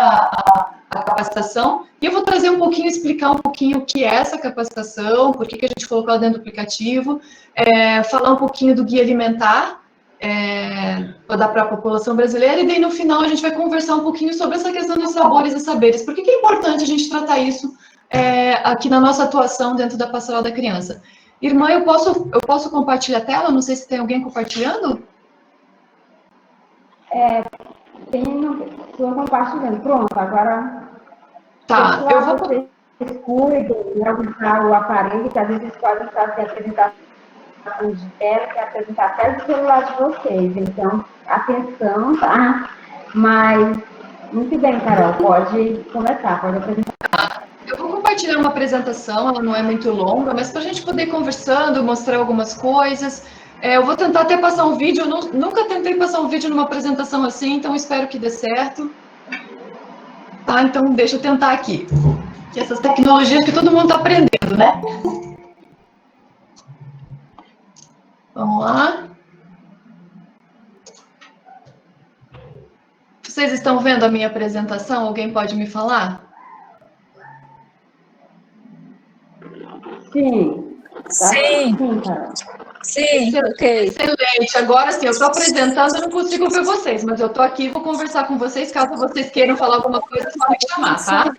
a capacitação, e eu vou trazer um pouquinho, explicar um pouquinho o que é essa capacitação, por que a gente colocou ela dentro do aplicativo, falar um pouquinho do guia alimentar, para a população brasileira, e daí no final a gente vai conversar um pouquinho sobre essa questão dos sabores e saberes. Por que é importante a gente tratar isso aqui na nossa atuação dentro da Pastoral da Criança? Irmã, eu posso compartilhar a tela? Não sei se tem alguém compartilhando. Estou compartilhando. Pronto, agora... Tá, eu vou... Vocês cuidam de usar o aparelho, que às vezes podem fazer apresentação de tela, que é apresentar até o celular de vocês. Então, atenção, tá? Mas, muito bem, Carol, pode começar, pode apresentar. Eu vou compartilhar uma apresentação, ela não é muito longa, mas para a gente poder ir conversando, mostrar algumas coisas. Eu vou tentar até passar um vídeo, eu nunca tentei passar um vídeo numa apresentação assim, então espero que dê certo. Tá, então deixa eu tentar aqui. Que essas tecnologias que todo mundo está aprendendo, né? Vamos lá. Vocês estão vendo a minha apresentação? Alguém pode me falar? Sim. Tá? Sim. Sim, ok. Excelente. Agora sim, eu estou apresentando, eu não consigo ver vocês, mas eu estou aqui e vou conversar com vocês. Caso vocês queiram falar alguma coisa, só me chamar, tá?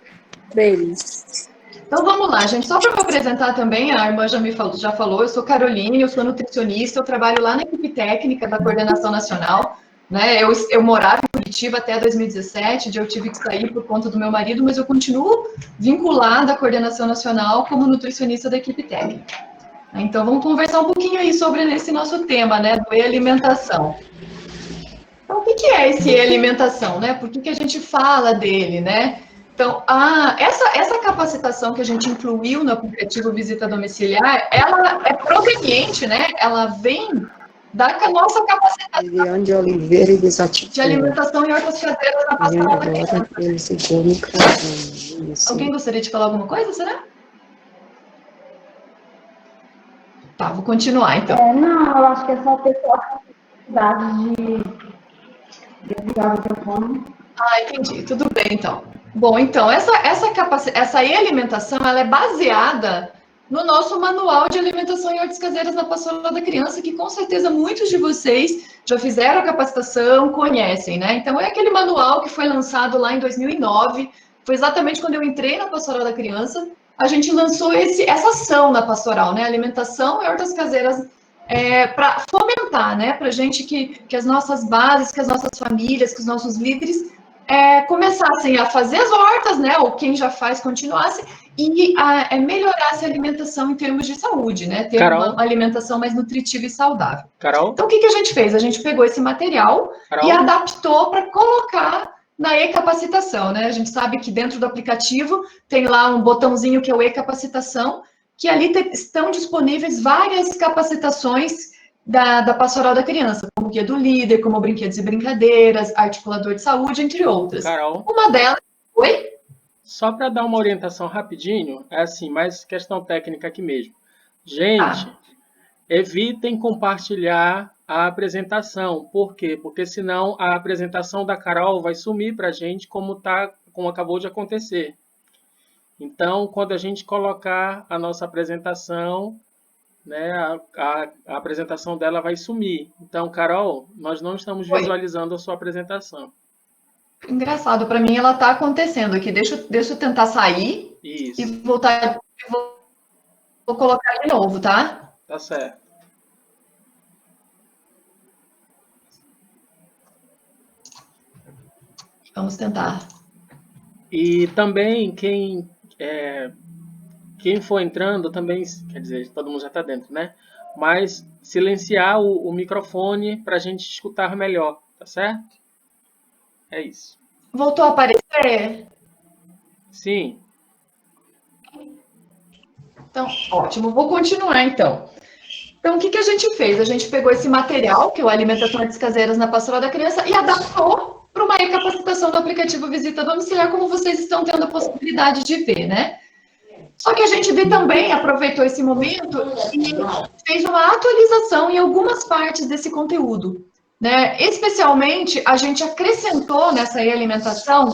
Deles. Então vamos lá, gente. Só para me apresentar também, a irmã já falou, eu sou Caroline, eu sou nutricionista, eu trabalho lá na equipe técnica da Coordenação Nacional. Né? Eu morava em Curitiba até 2017, onde eu tive que sair por conta do meu marido, mas eu continuo vinculada à Coordenação Nacional como nutricionista da equipe técnica. Então, vamos conversar um pouquinho aí sobre esse nosso tema, né, do E-alimentação. Então, o que é esse E-alimentação, né? Por que a gente fala dele, né? Então, essa capacitação que a gente incluiu no aplicativo Visita Domiciliar, ela é proveniente, né? Ela vem da nossa capacitação Viviane de Oliveira e desativou. de alimentação e hortas caseiras na Pastoral da Criança. Ele segurou o microfone. Alguém gostaria de falar alguma coisa, será? Tá, vou continuar, então. Não, eu acho que é só o pessoal com necessidade de ligar o microfone. Entendi. Tudo bem, então. Bom, então, essa E-alimentação, ela é baseada no nosso manual de alimentação e hortas caseiras na Pastoral da Criança, que com certeza muitos de vocês já fizeram a capacitação, conhecem, né? Então, é aquele manual que foi lançado lá em 2009, foi exatamente quando eu entrei na Pastoral da Criança, a gente lançou essa ação na Pastoral, né? Alimentação e hortas caseiras para fomentar, né? Para a gente que as nossas bases, que as nossas famílias, que os nossos líderes começassem a fazer as hortas, né? Ou quem já faz continuasse e melhorasse a alimentação em termos de saúde, né? Ter uma alimentação mais nutritiva e saudável. Carol? Então, o que a gente fez? A gente pegou esse material e adaptou para colocar na e-capacitação, né? A gente sabe que dentro do aplicativo tem lá um botãozinho que é o e-capacitação, que ali estão disponíveis várias capacitações da Pastoral da Criança, como Guia do Líder, como Brinquedos e Brincadeiras, Articulador de Saúde, entre outras. Carol? Uma delas... Oi? Só para dar uma orientação rapidinho, é assim, mais questão técnica aqui mesmo. Gente, evitem compartilhar a apresentação. Por quê? Porque senão a apresentação da Carol vai sumir para a gente como acabou de acontecer. Então, quando a gente colocar a nossa apresentação, né, a apresentação dela vai sumir. Então, Carol, nós não estamos visualizando a sua apresentação. Engraçado, para mim ela está acontecendo aqui. Deixa eu tentar sair e voltar. Vou colocar de novo, tá? Tá certo. Vamos tentar. E também quem for entrando também, quer dizer, todo mundo já está dentro, né? Mas silenciar o microfone para a gente escutar melhor, tá certo? É isso. Voltou a aparecer? Sim. Então, ótimo. Vou continuar, então. Então, o que a gente fez? A gente pegou esse material, que é o Alimentação Hortas Caseiras na Pastoral da Criança, e adaptou para uma capacitação do aplicativo Visita Domiciliar, como vocês estão tendo a possibilidade de ver, né? Só que a gente também aproveitou esse momento e fez uma atualização em algumas partes desse conteúdo, né? Especialmente, a gente acrescentou nessa alimentação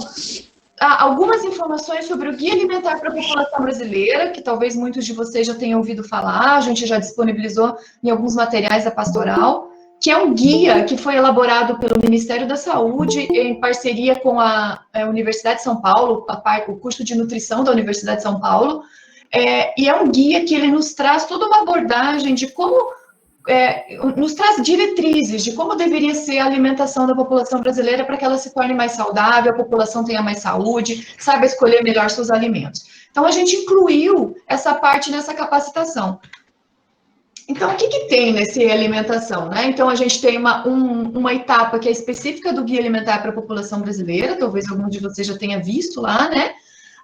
algumas informações sobre o Guia Alimentar para a População Brasileira, que talvez muitos de vocês já tenham ouvido falar, a gente já disponibilizou em alguns materiais da Pastoral, que é um guia que foi elaborado pelo Ministério da Saúde em parceria com a Universidade de São Paulo, o curso de nutrição da Universidade de São Paulo, e é um guia que ele nos traz toda uma abordagem de como nos traz diretrizes de como deveria ser a alimentação da população brasileira para que ela se torne mais saudável, a população tenha mais saúde, saiba escolher melhor seus alimentos. Então, a gente incluiu essa parte nessa capacitação. Então, o que tem nesse alimentação, né? Então, a gente tem uma etapa que é específica do Guia Alimentar para a População Brasileira, talvez algum de vocês já tenha visto lá, né?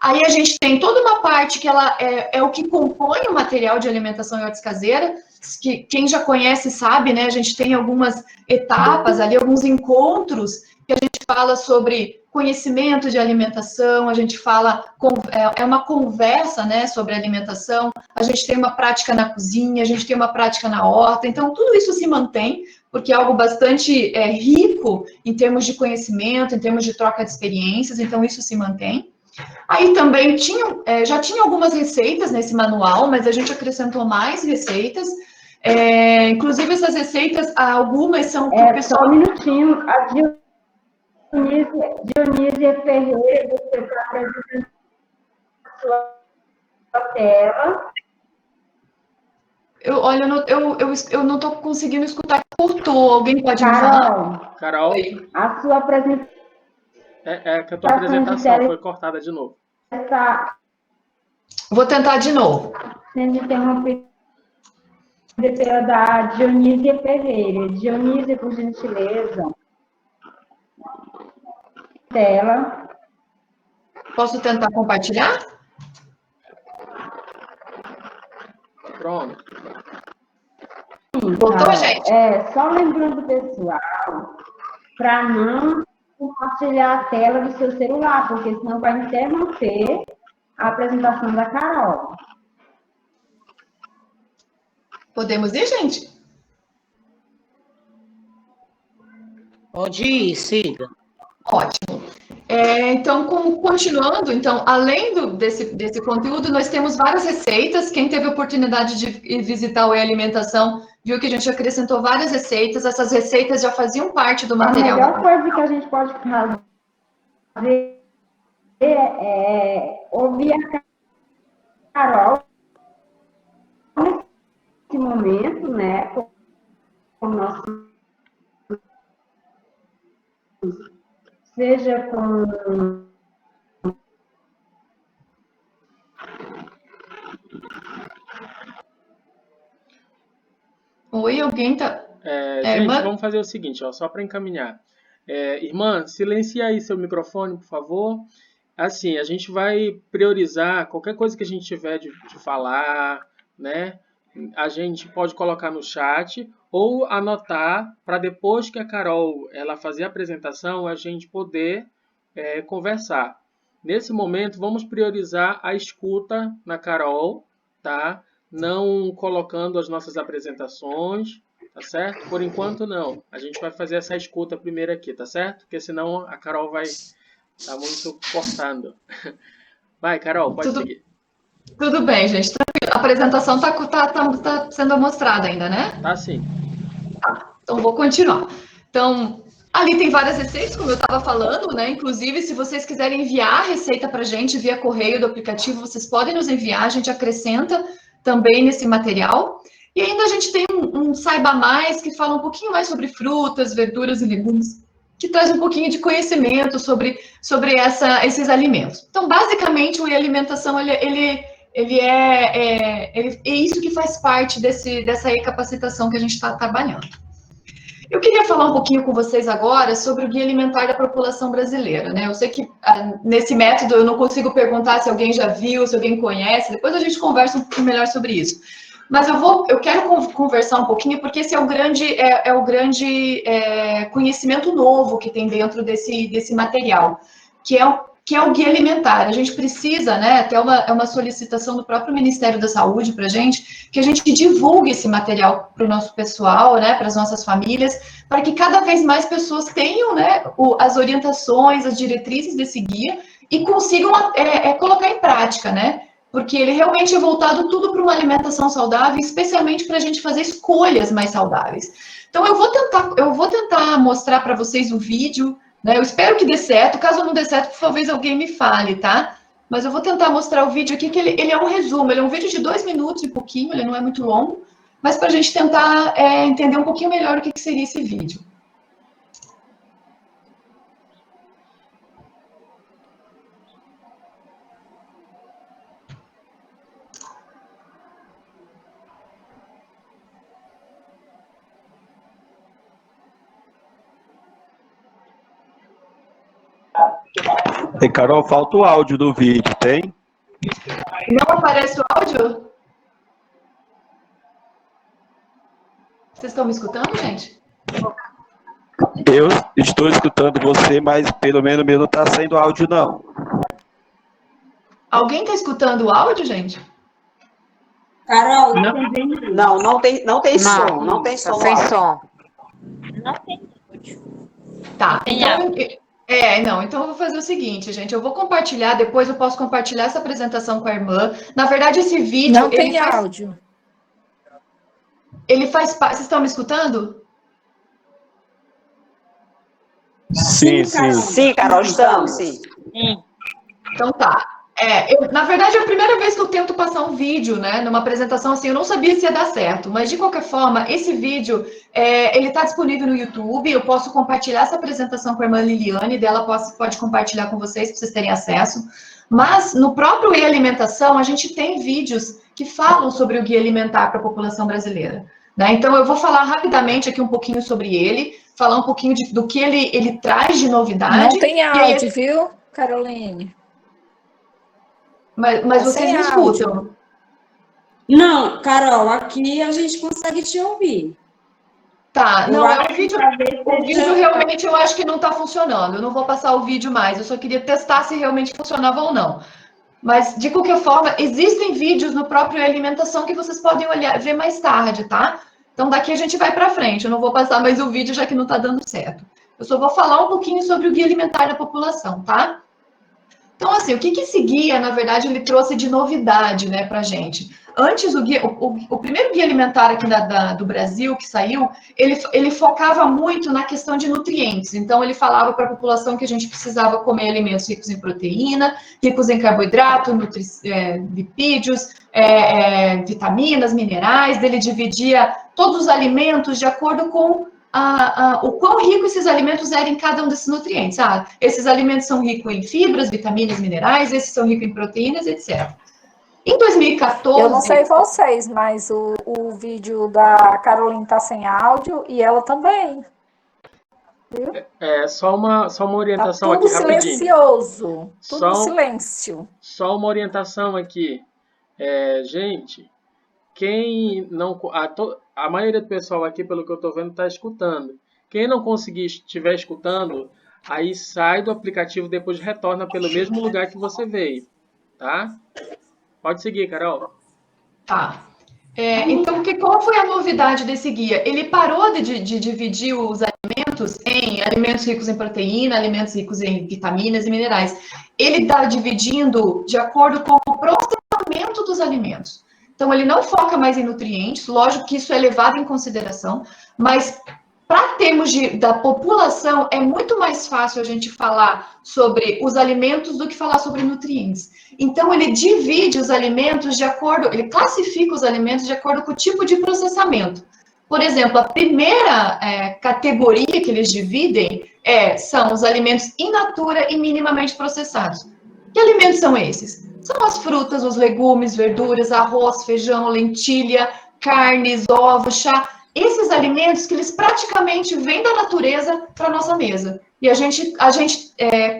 Aí a gente tem toda uma parte que ela é o que compõe o material de alimentação em hortas caseira, que quem já conhece sabe, né? A gente tem algumas etapas ali, alguns encontros que a gente fala sobre conhecimento de alimentação, a gente fala, é uma conversa, né, sobre alimentação, a gente tem uma prática na cozinha, a gente tem uma prática na horta, então tudo isso se mantém, porque é algo bastante rico em termos de conhecimento, em termos de troca de experiências, então isso se mantém. Aí também já tinha algumas receitas nesse manual, mas a gente acrescentou mais receitas. Inclusive, essas receitas, algumas são para o pessoal. Só um minutinho, a Dionísia Ferreira, você está apresentando a sua tela. Eu não estou conseguindo escutar, cortou. Alguém pode me falar? Carol? A sua apresentação. Que a tua apresentação foi cortada de novo. Vou tentar de novo. Sendo interrompida da Dionísia Ferreira. Dionísia, por gentileza. Tela. Posso tentar compartilhar? Pronto. Voltou, gente? Só lembrando, pessoal, para não compartilhar a tela do seu celular, porque senão vai interromper a apresentação da Carol. Podemos ir, gente? Pode ir, siga. Ótimo. Então, continuando, além desse conteúdo, nós temos várias receitas. Quem teve a oportunidade de visitar o E-Alimentação viu que a gente acrescentou várias receitas. Essas receitas já faziam parte do material. A melhor coisa que a gente pode fazer é ouvir a Carol nesse momento, né? Com o nosso... Seja com... Oi, alguém tá... Gente, vamos fazer o seguinte, só para encaminhar. Irmã, silencia aí seu microfone, por favor. Assim, a gente vai priorizar qualquer coisa que a gente tiver de falar, né? A gente pode colocar no chat ou anotar para depois que a Carol ela fazer a apresentação, a gente poder conversar. Nesse momento, vamos priorizar a escuta na Carol, tá? Não colocando as nossas apresentações, tá certo? Por enquanto, não. A gente vai fazer essa escuta primeiro aqui, tá certo? Porque senão a Carol vai estar muito cortando. Vai, Carol, pode seguir. Tudo bem, gente. A apresentação tá sendo mostrada ainda, né? Tá sim. Então, vou continuar. Então, ali tem várias receitas, como eu estava falando, né? Inclusive, se vocês quiserem enviar a receita para a gente via correio do aplicativo, vocês podem nos enviar, a gente acrescenta também nesse material. E ainda a gente tem um Saiba Mais, que fala um pouquinho mais sobre frutas, verduras e legumes, que traz um pouquinho de conhecimento sobre esses alimentos. Então, basicamente, o E-Alimentação, ele é isso que faz parte dessa capacitação que a gente está trabalhando. Eu queria falar um pouquinho com vocês agora sobre o Guia Alimentar da População Brasileira, né? Eu sei que nesse método eu não consigo perguntar se alguém já viu, se alguém conhece, depois a gente conversa um pouquinho melhor sobre isso. Mas eu quero conversar um pouquinho, porque esse é o grande conhecimento novo que tem dentro desse material, que é o Guia Alimentar. A gente precisa, né, até uma solicitação do próprio Ministério da Saúde para a gente, que a gente divulgue esse material para o nosso pessoal, né, para as nossas famílias, para que cada vez mais pessoas tenham, né, as orientações, as diretrizes desse guia e consigam colocar em prática, né? Porque ele realmente é voltado tudo para uma alimentação saudável, especialmente para a gente fazer escolhas mais saudáveis. Então, eu vou tentar mostrar para vocês o vídeo, né? Eu espero que dê certo. Caso não dê certo, por favor, alguém me fale, tá? Mas eu vou tentar mostrar o vídeo aqui, que ele é um resumo, ele é um vídeo de 2 minutos e pouquinho, ele não é muito longo, mas para a gente tentar entender um pouquinho melhor o que seria esse vídeo. E Carol, falta o áudio do vídeo, tem? Não aparece o áudio? Vocês estão me escutando, gente? Eu estou escutando você, mas pelo menos meu não está saindo áudio, não. Alguém está escutando o áudio, gente? Carol, Não tem som, não tem som. Sem som. não tem. Tá, então eu vou fazer o seguinte, gente, eu vou compartilhar, depois eu posso compartilhar essa apresentação com a irmã. Na verdade, esse vídeo... Não tem áudio. Ele faz parte... Vocês estão me escutando? Sim, sim. Sim, Carol, estamos, sim. Então tá. Na verdade, é a primeira vez que eu tento passar um vídeo, né, numa apresentação assim, eu não sabia se ia dar certo, mas de qualquer forma, esse vídeo, ele está disponível no YouTube, eu posso compartilhar essa apresentação com a irmã Liliane, dela pode compartilhar com vocês, para vocês terem acesso, mas no próprio E-Alimentação, a gente tem vídeos que falam sobre o guia alimentar para a população brasileira, né, então eu vou falar rapidamente aqui um pouquinho sobre ele, falar um pouquinho do que ele traz de novidade. Não tem áudio, viu, Caroline? Mas vocês me escutam? Não, Carol, aqui a gente consegue te ouvir. Tá, não, o vídeo realmente eu acho que não está funcionando. Eu não vou passar o vídeo mais, eu só queria testar se realmente funcionava ou não. Mas, de qualquer forma, existem vídeos no próprio Alimentação que vocês podem ver mais tarde, tá? Então, daqui a gente vai para frente. Eu não vou passar mais o vídeo, já que não está dando certo. Eu só vou falar um pouquinho sobre o guia alimentar da população, tá? Então, assim, o que esse guia, na verdade, ele trouxe de novidade, né, pra gente? Antes, o primeiro guia alimentar aqui do Brasil, que saiu, ele focava muito na questão de nutrientes. Então, ele falava para a população que a gente precisava comer alimentos ricos em proteína, ricos em carboidrato, lipídios, vitaminas, minerais. Ele dividia todos os alimentos de acordo com o quão rico esses alimentos eram em cada um desses nutrientes. Esses alimentos são ricos em fibras, vitaminas, minerais, esses são ricos em proteínas, etc. Em 2014... Eu não sei vocês, mas o vídeo da Caroline está sem áudio e ela também. Viu? Só uma orientação tá tudo aqui, rapidinho. Silencioso, tudo em silêncio. Só uma orientação aqui. Gente, quem não... A maioria do pessoal aqui, pelo que eu estou vendo, está escutando. Quem não conseguir estiver escutando, aí sai do aplicativo, depois retorna pelo mesmo lugar que você veio, tá? Pode seguir, Carol. Tá. Então, qual foi a novidade desse guia? Ele parou de dividir os alimentos em alimentos ricos em proteína, alimentos ricos em vitaminas e minerais. Ele está dividindo de acordo com o processamento dos alimentos. Então, ele não foca mais em nutrientes, lógico que isso é levado em consideração, mas para termos da população, é muito mais fácil a gente falar sobre os alimentos do que falar sobre nutrientes. Então, ele divide os alimentos ele classifica os alimentos de acordo com o tipo de processamento. Por exemplo, a primeira categoria que eles dividem são os alimentos in natura e minimamente processados. Que alimentos são esses? São as frutas, os legumes, verduras, arroz, feijão, lentilha, carnes, ovos, chá. Esses alimentos que eles praticamente vêm da natureza para a nossa mesa. E a gente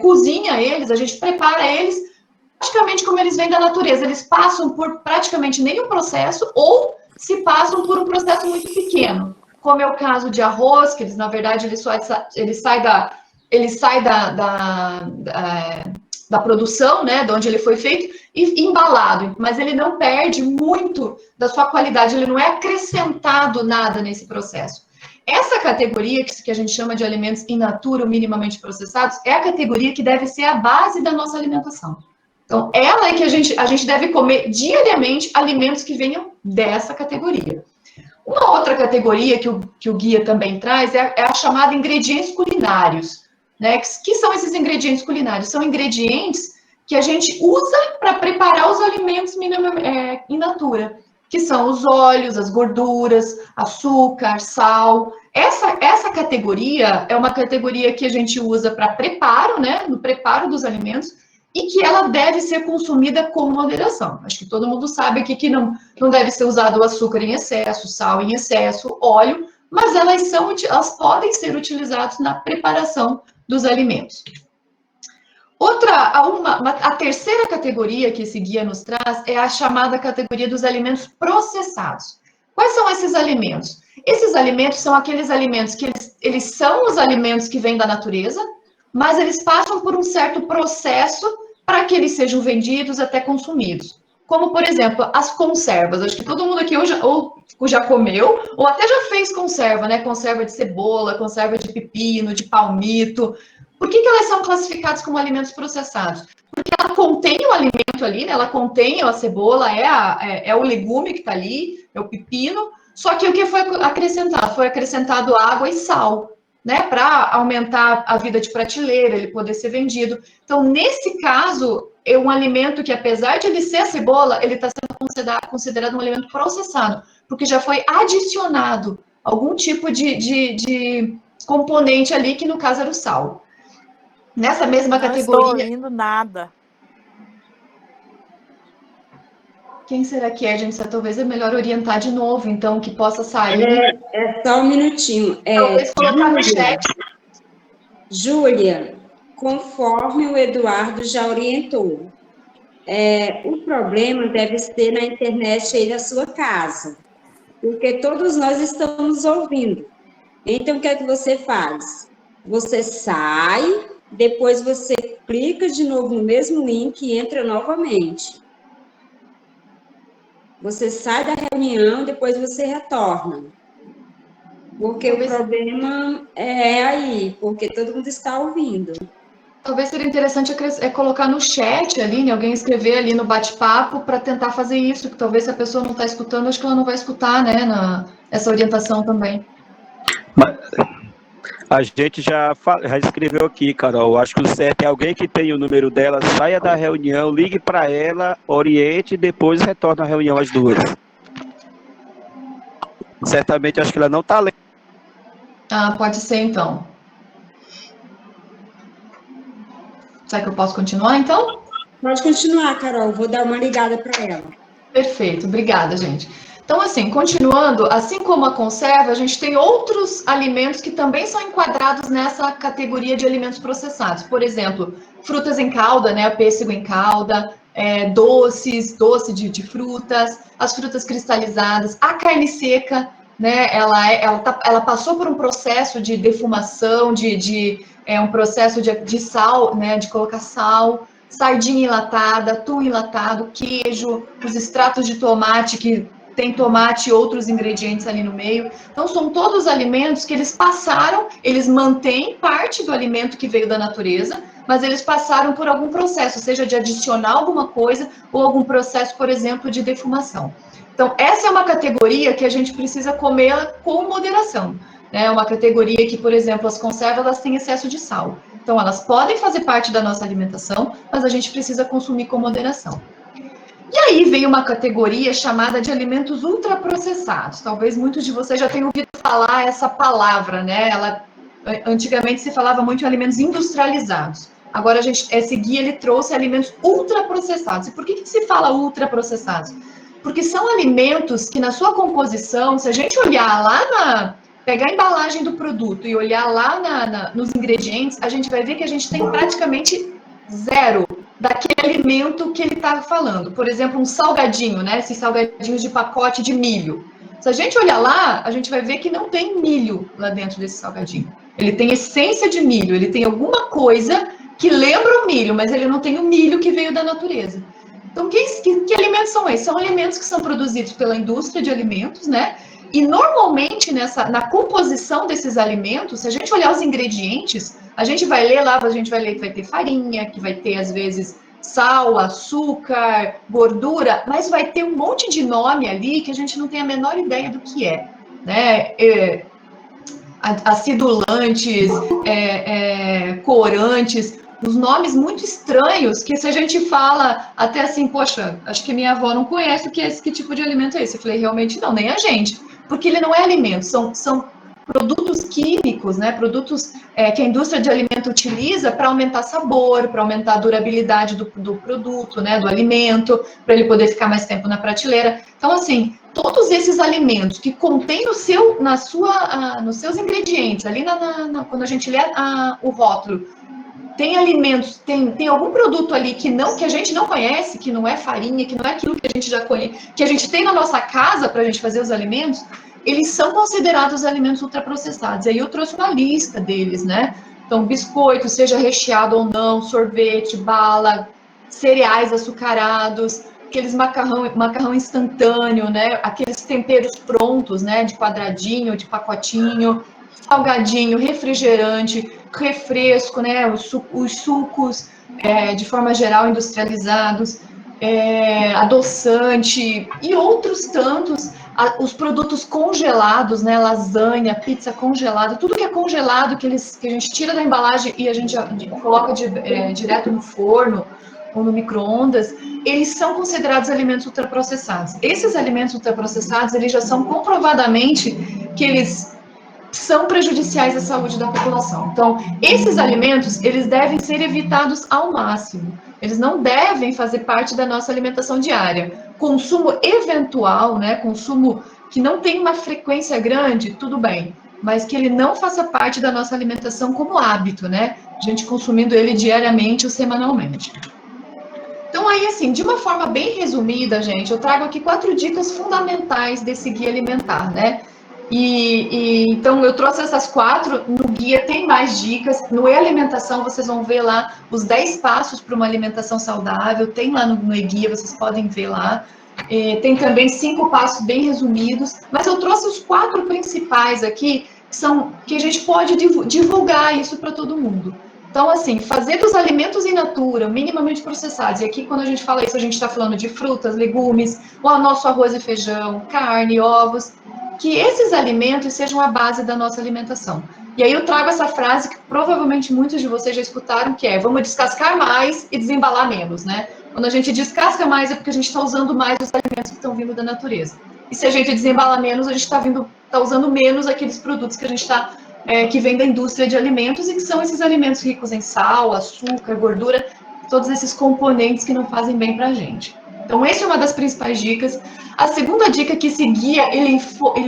cozinha eles, a gente prepara eles praticamente como eles vêm da natureza. Eles passam por praticamente nenhum processo ou se passam por um processo muito pequeno. Como é o caso de arroz, que eles, na verdade, ele sai da produção, né, de onde ele foi feito, e embalado, mas ele não perde muito da sua qualidade, ele não é acrescentado nada nesse processo. Essa categoria, que a gente chama de alimentos in natura ou minimamente processados, é a categoria que deve ser a base da nossa alimentação. Então, ela é que a gente deve comer diariamente alimentos que venham dessa categoria. Uma outra categoria que o guia também traz é a chamada ingredientes culinários, né? Que são esses ingredientes culinários? São ingredientes que a gente usa para preparar os alimentos in natura, que são os óleos, as gorduras, açúcar, sal. Essa categoria é uma categoria que a gente usa para preparo, né? No preparo dos alimentos, e que ela deve ser consumida com moderação. Acho que todo mundo sabe aqui que não deve ser usado o açúcar em excesso, sal em excesso, óleo, mas elas podem ser utilizadas na preparação dos alimentos. A terceira categoria que esse guia nos traz é a chamada categoria dos alimentos processados. Quais são esses alimentos? Esses alimentos são aqueles alimentos que eles são os alimentos que vêm da natureza, mas eles passam por um certo processo para que eles sejam vendidos até consumidos. Como, por exemplo, as conservas. Acho que todo mundo aqui ou já comeu, ou até já fez conserva, né? Conserva de cebola, conserva de pepino, de palmito. Por que elas são classificadas como alimentos processados? Porque ela contém o alimento ali, né? Ela contém a cebola, é o legume que está ali, é o pepino, só que o que foi acrescentado? Foi acrescentado água e sal, né, para aumentar a vida de prateleira, ele poder ser vendido. Então, nesse caso, é um alimento que, apesar de ele ser a cebola, ele está sendo considerado um alimento processado, porque já foi adicionado algum tipo de componente ali, que no caso era o sal. Nessa mesma categoria... Não estou ouvindo nada. Quem será que é, gente? Talvez é melhor orientar de novo, então, que possa sair. É só um minutinho. Talvez colocar no chat. Júlia, conforme o Eduardo já orientou, o problema deve ser na internet aí da sua casa, porque todos nós estamos ouvindo. Então, o que é que você faz? Você sai, depois você clica de novo no mesmo link e entra novamente. Você sai da reunião, depois você retorna. Porque o problema é aí, porque todo mundo está ouvindo. Talvez seria interessante colocar no chat ali, né? Alguém escrever ali no bate-papo para tentar fazer isso, que talvez se a pessoa não está escutando, acho que ela não vai escutar, né? Essa orientação também. A gente já escreveu aqui, Carol. Acho que o certo é alguém que tem o número dela, saia da reunião, ligue para ela, oriente e depois retorna à reunião as duas. Certamente, acho que ela não está lendo. Ah, pode ser então. Será que eu posso continuar então? Pode continuar, Carol. Vou dar uma ligada para ela. Perfeito, obrigada, gente. Então, assim, continuando, assim como a conserva, a gente tem outros alimentos que também são enquadrados nessa categoria de alimentos processados. Por exemplo, frutas em calda, né? Pêssego em calda, doce de frutas, as frutas cristalizadas, a carne seca, né? Ela passou por um processo de defumação, um processo de sal, né? De colocar sal, sardinha enlatada, atum enlatado, queijo, os extratos de tomate que tem tomate e outros ingredientes ali no meio. Então, são todos alimentos que eles mantêm parte do alimento que veio da natureza, mas eles passaram por algum processo, seja de adicionar alguma coisa ou algum processo, por exemplo, de defumação. Então, essa é uma categoria que a gente precisa comer com moderação. É uma categoria que, por exemplo, as conservas, elas têm excesso de sal. Então, elas podem fazer parte da nossa alimentação, mas a gente precisa consumir com moderação. E aí vem uma categoria chamada de alimentos ultraprocessados. Talvez muitos de vocês já tenham ouvido falar essa palavra, né? Antigamente se falava muito em alimentos industrializados. Agora, esse guia, ele trouxe alimentos ultraprocessados. E por que se fala ultraprocessados? Porque são alimentos que, na sua composição, se a gente olhar pegar a embalagem do produto e olhar lá nos ingredientes, a gente vai ver que a gente tem praticamente zero daquele alimento que ele está falando. Por exemplo, um salgadinho, né? Esses salgadinhos de pacote de milho. Se a gente olhar lá, a gente vai ver que não tem milho lá dentro desse salgadinho. Ele tem essência de milho, ele tem alguma coisa que lembra o milho, mas ele não tem o milho que veio da natureza. Então, que alimentos são esses? São alimentos que são produzidos pela indústria de alimentos, né? E normalmente na composição desses alimentos, se a gente olhar os ingredientes, a gente vai ler que vai ter farinha, que vai ter às vezes sal, açúcar, gordura, mas vai ter um monte de nome ali que a gente não tem a menor ideia do que é, né? Acidulantes, corantes, os nomes muito estranhos que se a gente fala até assim, poxa, acho que minha avó não conhece que tipo de alimento é esse. Eu falei, realmente não, nem a gente, porque ele não é alimento, são produtos químicos, né? Produtos que a indústria de alimento utiliza para aumentar sabor, para aumentar a durabilidade do produto, né? Do alimento, para ele poder ficar mais tempo na prateleira. Então, assim, todos esses alimentos que contêm nos seus ingredientes, ali quando a gente lê o rótulo, tem alimentos, tem algum produto ali que a gente não conhece, que não é farinha, que não é aquilo que a gente já conhece, que a gente tem na nossa casa para a gente fazer os alimentos, eles são considerados alimentos ultraprocessados. E aí eu trouxe uma lista deles, né? Então, biscoito, seja recheado ou não, sorvete, bala, cereais açucarados, aqueles macarrão instantâneo, né? Aqueles temperos prontos, né? De quadradinho, de pacotinho, salgadinho, refrigerante, refresco, né? Os sucos, de forma geral, industrializados, adoçante e outros tantos. Os produtos congelados, né? Lasanha, pizza congelada, tudo que é congelado, que a gente tira da embalagem e a gente coloca direto no forno ou no micro-ondas, eles são considerados alimentos ultraprocessados. Esses alimentos ultraprocessados, eles já são comprovadamente que eles são prejudiciais à saúde da população. Então, esses alimentos, eles devem ser evitados ao máximo. Eles não devem fazer parte da nossa alimentação diária. Consumo eventual, né, consumo que não tem uma frequência grande, tudo bem, mas que ele não faça parte da nossa alimentação como hábito, né? A gente consumindo ele diariamente ou semanalmente. Então, aí, assim, de uma forma bem resumida, gente, eu trago aqui 4 dicas fundamentais desse guia alimentar, né? Então, eu trouxe essas 4, no guia tem mais dicas, no E-Alimentação vocês vão ver lá os 10 passos para uma alimentação saudável, tem lá no e-guia, vocês podem ver lá. Tem também 5 passos bem resumidos, mas eu trouxe os 4 principais aqui, que a gente pode divulgar isso para todo mundo. Então, assim, fazer dos alimentos in natura, minimamente processados, e aqui quando a gente fala isso, a gente está falando de frutas, legumes, o nosso arroz e feijão, carne, ovos, que esses alimentos sejam a base da nossa alimentação. E aí eu trago essa frase que provavelmente muitos de vocês já escutaram, que é: vamos descascar mais e desembalar menos, né? Quando a gente descasca mais é porque a gente está usando mais os alimentos que estão vindo da natureza. E se a gente desembala menos, a gente está usando menos aqueles produtos que a gente está que vem da indústria de alimentos e que são esses alimentos ricos em sal, açúcar, gordura, todos esses componentes que não fazem bem para a gente. Então, essa é uma das principais dicas. A segunda dica que esse guia, ele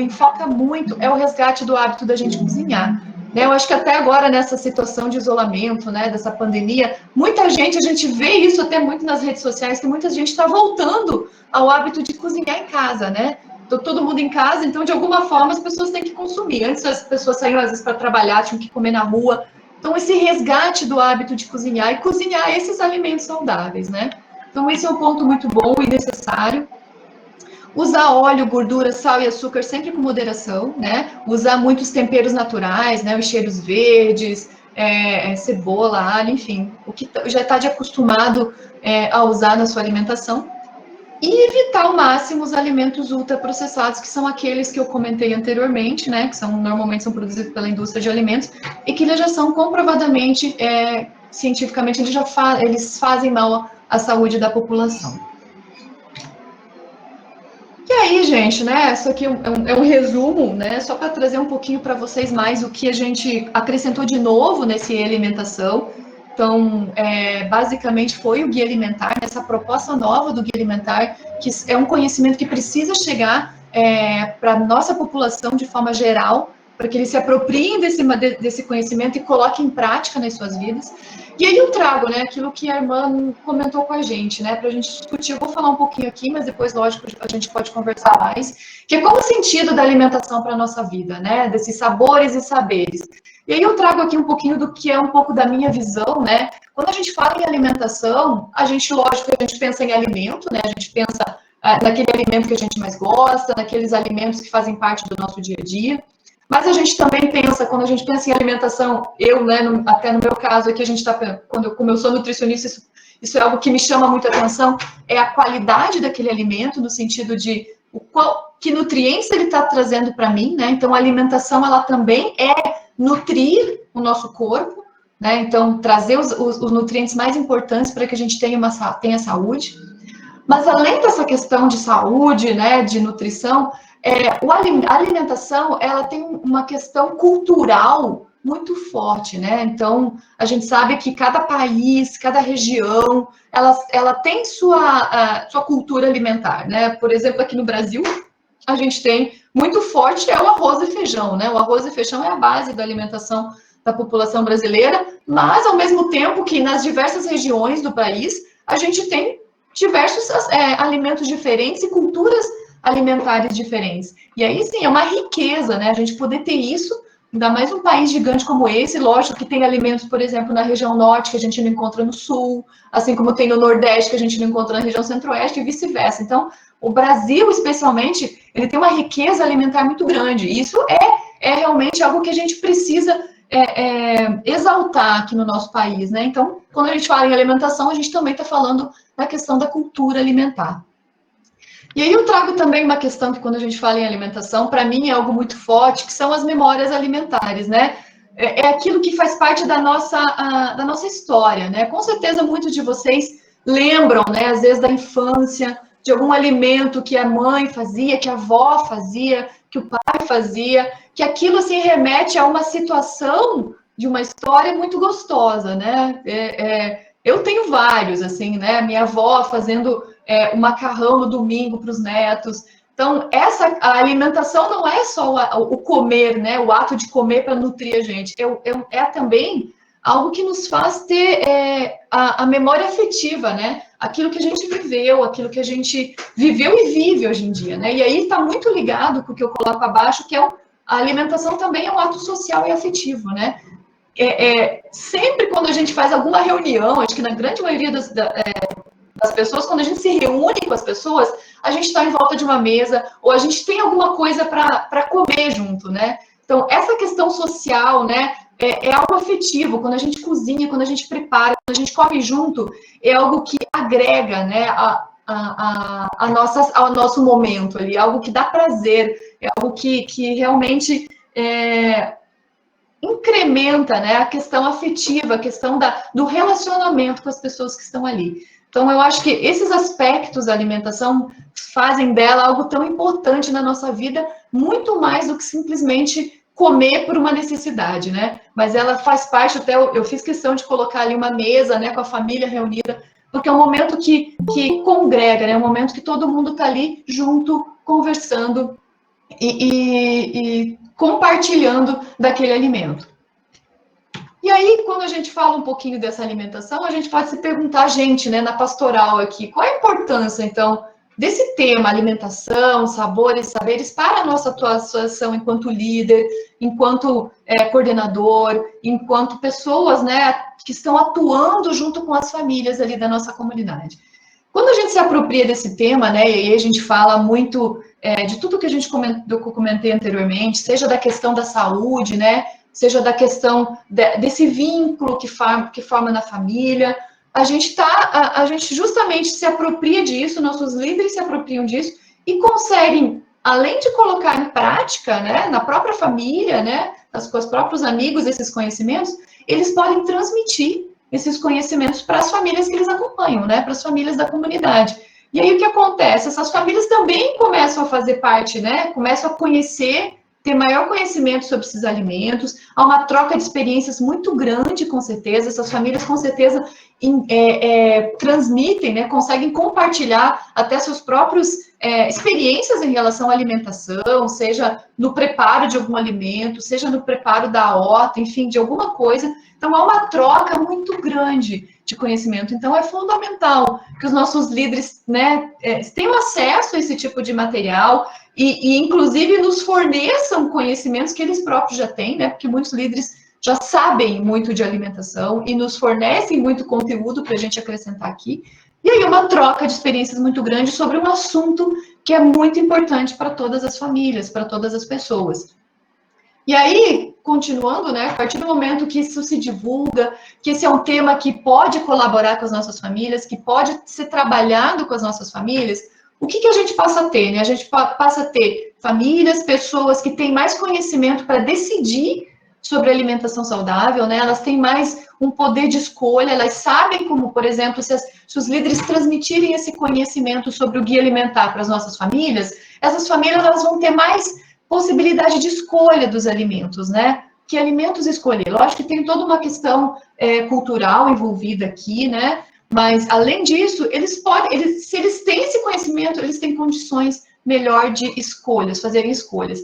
enfoca muito, é o resgate do hábito da gente cozinhar. Né? Eu acho que até agora, nessa situação de isolamento, né, dessa pandemia, muita gente, a gente vê isso até muito nas redes sociais, que muita gente está voltando ao hábito de cozinhar em casa, né? Todo mundo em casa, então, de alguma forma, as pessoas têm que consumir. Antes, as pessoas saíam, às vezes, para trabalhar, tinham que comer na rua. Então, esse resgate do hábito de cozinhar e cozinhar esses alimentos saudáveis, né? Então, esse é um ponto muito bom e necessário. Usar óleo, gordura, sal e açúcar sempre com moderação, né? Usar muitos temperos naturais, né? Os cheiros verdes, cebola, alho, enfim, o que já está acostumado a usar na sua alimentação. E evitar ao máximo os alimentos ultraprocessados, que são aqueles que eu comentei anteriormente, né? Que normalmente são produzidos pela indústria de alimentos e que eles já são comprovadamente, cientificamente, eles fazem mal à saúde da população. E aí, gente, né? Isso aqui é um resumo, né? Só para trazer um pouquinho para vocês mais o que a gente acrescentou de novo nesse alimentação. Então, basicamente foi o guia alimentar, essa proposta nova do guia alimentar, que é um conhecimento que precisa chegar para a nossa população de forma geral, para que eles se apropriem desse conhecimento e coloquem em prática nas suas vidas. E aí eu trago, né, aquilo que a irmã comentou com a gente, né, para a gente discutir. Eu vou falar um pouquinho aqui, mas depois, lógico, a gente pode conversar mais, que é qual o sentido da alimentação para a nossa vida, né, desses sabores e saberes. E aí eu trago aqui um pouquinho do que é um pouco da minha visão, né, quando a gente fala em alimentação, a gente, lógico, a gente pensa em alimento, né, a gente pensa naquele alimento que a gente mais gosta, naqueles alimentos que fazem parte do nosso dia a dia. Mas a gente também pensa, quando a gente pensa em alimentação, né, até no meu caso aqui, a gente está, como eu sou nutricionista, isso é algo que me chama muito a atenção, é a qualidade daquele alimento, no sentido de que nutrientes ele está trazendo para mim, né? Então, a alimentação, ela também é nutrir o nosso corpo, né? Então, trazer os nutrientes mais importantes para que a gente tenha saúde. Mas, além dessa questão de saúde, né, de nutrição, a alimentação, ela tem uma questão cultural muito forte, né? Então, a gente sabe que cada país, cada região, ela tem sua cultura alimentar, né? Por exemplo, aqui no Brasil, a gente tem muito forte o arroz e feijão, né? O arroz e feijão é a base da alimentação da população brasileira, mas, ao mesmo tempo que nas diversas regiões do país, a gente tem diversos alimentos diferentes e culturas alimentares diferentes. E aí, sim, é uma riqueza, né? A gente poder ter isso, ainda mais um país gigante como esse. Lógico que tem alimentos, por exemplo, na região norte, que a gente não encontra no sul, assim como tem no nordeste, que a gente não encontra na região centro-oeste, e vice-versa. Então, o Brasil, especialmente, ele tem uma riqueza alimentar muito grande. E isso é realmente algo que a gente precisa exaltar aqui no nosso país, né? Então, quando a gente fala em alimentação, a gente também está falando da questão da cultura alimentar. E aí eu trago também uma questão que, quando a gente fala em alimentação, para mim é algo muito forte, que são as memórias alimentares, né? É aquilo que faz parte da nossa história, né? Com certeza, muitos de vocês lembram, né, às vezes, da infância, de algum alimento que a mãe fazia, que a avó fazia, que o pai fazia, que aquilo, assim, remete a uma situação de uma história muito gostosa, né? Eu tenho vários, assim, né? Minha avó fazendo o macarrão no domingo para os netos. Então, a alimentação não é só o comer, né? O ato de comer para nutrir a gente. É também algo que nos faz ter a memória afetiva, né? Aquilo que a gente viveu, aquilo que a gente viveu e vive hoje em dia, né? E aí está muito ligado com o que eu coloco abaixo, que a alimentação também é um ato social e afetivo, né? Sempre quando a gente faz alguma reunião, acho que na grande maioria das pessoas, quando a gente se reúne com as pessoas, a gente está em volta de uma mesa, ou a gente tem alguma coisa para comer junto, né? Então, essa questão social, né, é algo afetivo. Quando a gente cozinha, quando a gente prepara, quando a gente come junto, é algo que agrega, né, ao nosso momento ali, algo que dá prazer, é algo que realmente incrementa, né, a questão afetiva, a questão do relacionamento com as pessoas que estão ali. Então, eu acho que esses aspectos da alimentação fazem dela algo tão importante na nossa vida, muito mais do que simplesmente comer por uma necessidade, né? Mas ela faz parte, até eu fiz questão de colocar ali uma mesa, né, com a família reunida, porque é um momento que congrega, né? É um momento que todo mundo está ali junto, conversando e compartilhando daquele alimento. E aí, quando a gente fala um pouquinho dessa alimentação, a gente pode se perguntar, gente, né, na pastoral aqui, qual é a importância, então, desse tema, alimentação, sabores, saberes, para a nossa atuação enquanto líder, enquanto coordenador, enquanto pessoas, né, que estão atuando junto com as famílias ali da nossa comunidade. Quando a gente se apropria desse tema, né, e aí a gente fala muito de tudo que que eu comentei anteriormente, seja da questão da saúde, né, seja da questão desse vínculo que forma na família, a gente justamente se apropria disso, nossos líderes se apropriam disso e conseguem, além de colocar em prática, né, na própria família, né, com os próprios amigos, esses conhecimentos, eles podem transmitir esses conhecimentos para as famílias que eles acompanham, né, para as famílias da comunidade. E aí o que acontece? Essas famílias também começam a fazer parte, né, começam a conhecer, ter maior conhecimento sobre esses alimentos, há uma troca de experiências muito grande, com certeza, essas famílias, com certeza, transmitem, né, conseguem compartilhar até suas próprias experiências em relação à alimentação, seja no preparo de algum alimento, seja no preparo da horta, enfim, de alguma coisa. Então, há uma troca muito grande de conhecimento. Então, é fundamental que os nossos líderes, né, tenham acesso a esse tipo de material, e, inclusive, nos forneçam conhecimentos que eles próprios já têm, né? Porque muitos líderes já sabem muito de alimentação e nos fornecem muito conteúdo para a gente acrescentar aqui. E aí uma troca de experiências muito grande sobre um assunto que é muito importante para todas as famílias, para todas as pessoas. E aí, continuando, né, a partir do momento que isso se divulga, que esse é um tema que pode colaborar com as nossas famílias, que pode ser trabalhado com as nossas famílias, o que a gente passa a ter, né? A gente passa a ter famílias, pessoas que têm mais conhecimento para decidir sobre alimentação saudável, né? Elas têm mais um poder de escolha, elas sabem como, por exemplo, se os líderes transmitirem esse conhecimento sobre o guia alimentar para as nossas famílias, essas famílias elas vão ter mais possibilidade de escolha dos alimentos, né? Que alimentos escolher? Lógico que tem toda uma questão cultural envolvida aqui, né? Mas, além disso, se eles têm esse conhecimento, eles têm condições melhor de escolhas, fazerem escolhas.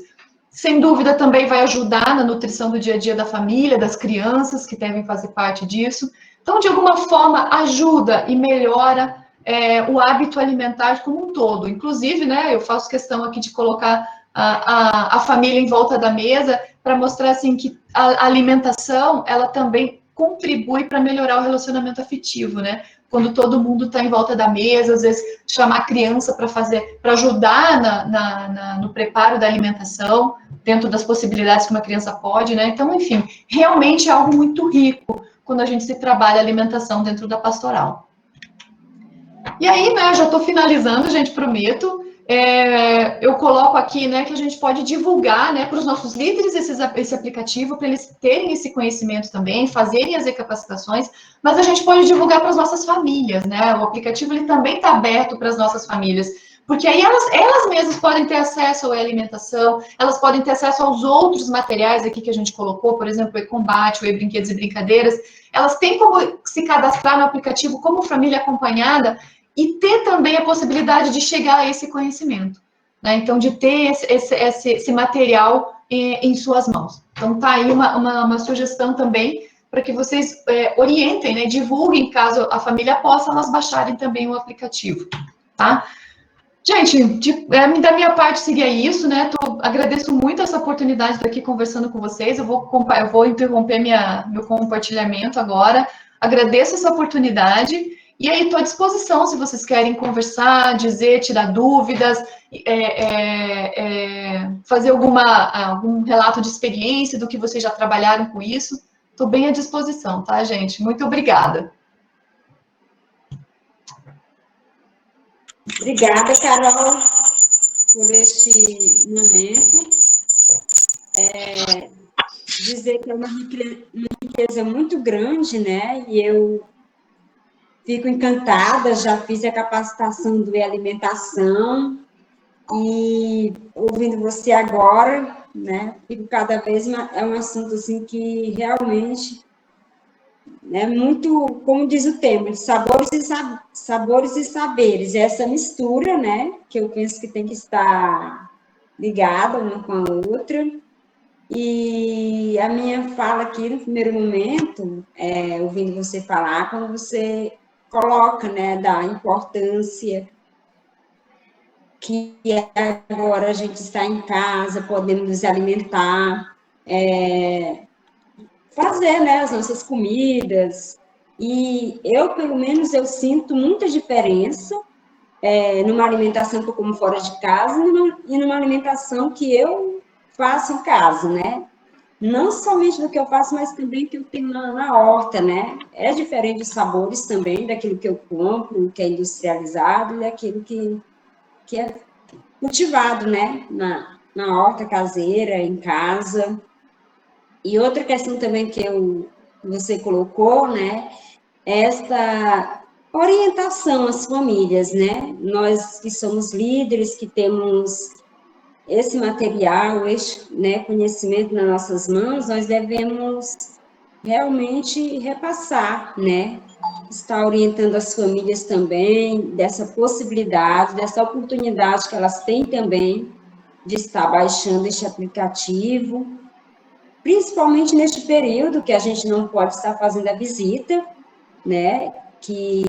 Sem dúvida, também vai ajudar na nutrição do dia a dia da família, das crianças que devem fazer parte disso. Então, de alguma forma, ajuda e melhora o hábito alimentar como um todo. Inclusive, né, eu faço questão aqui de colocar a família em volta da mesa para mostrar assim que a alimentação ela também contribui para melhorar o relacionamento afetivo, né? Quando todo mundo está em volta da mesa, às vezes chamar a criança para ajudar no preparo da alimentação, dentro das possibilidades que uma criança pode, né? Então, enfim, realmente é algo muito rico quando a gente se trabalha a alimentação dentro da pastoral. E aí, né, já estou finalizando, gente, prometo. Eu coloco aqui, né, que a gente pode divulgar, né, para os nossos líderes esse aplicativo, para eles terem esse conhecimento também, fazerem as recapacitações, mas a gente pode divulgar para as nossas famílias, né, o aplicativo ele também está aberto para as nossas famílias, porque aí elas mesmas podem ter acesso à alimentação, elas podem ter acesso aos outros materiais aqui que a gente colocou, por exemplo, o e-combate, o e-brinquedos e brincadeiras, elas têm como se cadastrar no aplicativo como família acompanhada, e ter também a possibilidade de chegar a esse conhecimento, né? Então, de ter esse material em suas mãos. Então, tá aí uma sugestão também para que vocês orientem, né? Divulguem, caso a família possa, elas baixarem também o aplicativo, tá? Gente, da minha parte seria isso, né? Agradeço muito essa oportunidade de estar aqui conversando com vocês. Eu vou interromper meu compartilhamento agora. Agradeço essa oportunidade. E aí, estou à disposição, se vocês querem conversar, dizer, tirar dúvidas, fazer algum relato de experiência do que vocês já trabalharam com isso. Estou bem à disposição, tá, gente? Muito obrigada. Obrigada, Carol, por este momento. Dizer que é uma riqueza muito grande, né? E eu fico encantada, já fiz a capacitação do E-Alimentação e ouvindo você agora, né, fico cada vez é um assunto assim que realmente é muito, como diz o tema, de sabores e saberes, essa mistura, né, que eu penso que tem que estar ligada uma com a outra. E a minha fala aqui no primeiro momento, ouvindo você falar, quando você coloca, né, da importância que agora a gente está em casa, podemos nos alimentar, fazer, né, as nossas comidas, e eu, pelo menos, eu sinto muita diferença numa alimentação que eu como fora de casa e numa alimentação que eu faço em casa, né? Não somente do que eu faço, mas também que eu tenho na horta, né? É diferente os sabores também daquilo que eu compro, que é industrializado, e daquilo que é cultivado, né? Na horta caseira, em casa. E outra questão também que você colocou, né? Essa orientação às famílias, né? Nós que somos líderes, que temos esse material, esse, né, conhecimento nas nossas mãos, nós devemos realmente repassar, né? Estar orientando as famílias também dessa possibilidade, dessa oportunidade que elas têm também de estar baixando este aplicativo, principalmente neste período que a gente não pode estar fazendo a visita, né? Que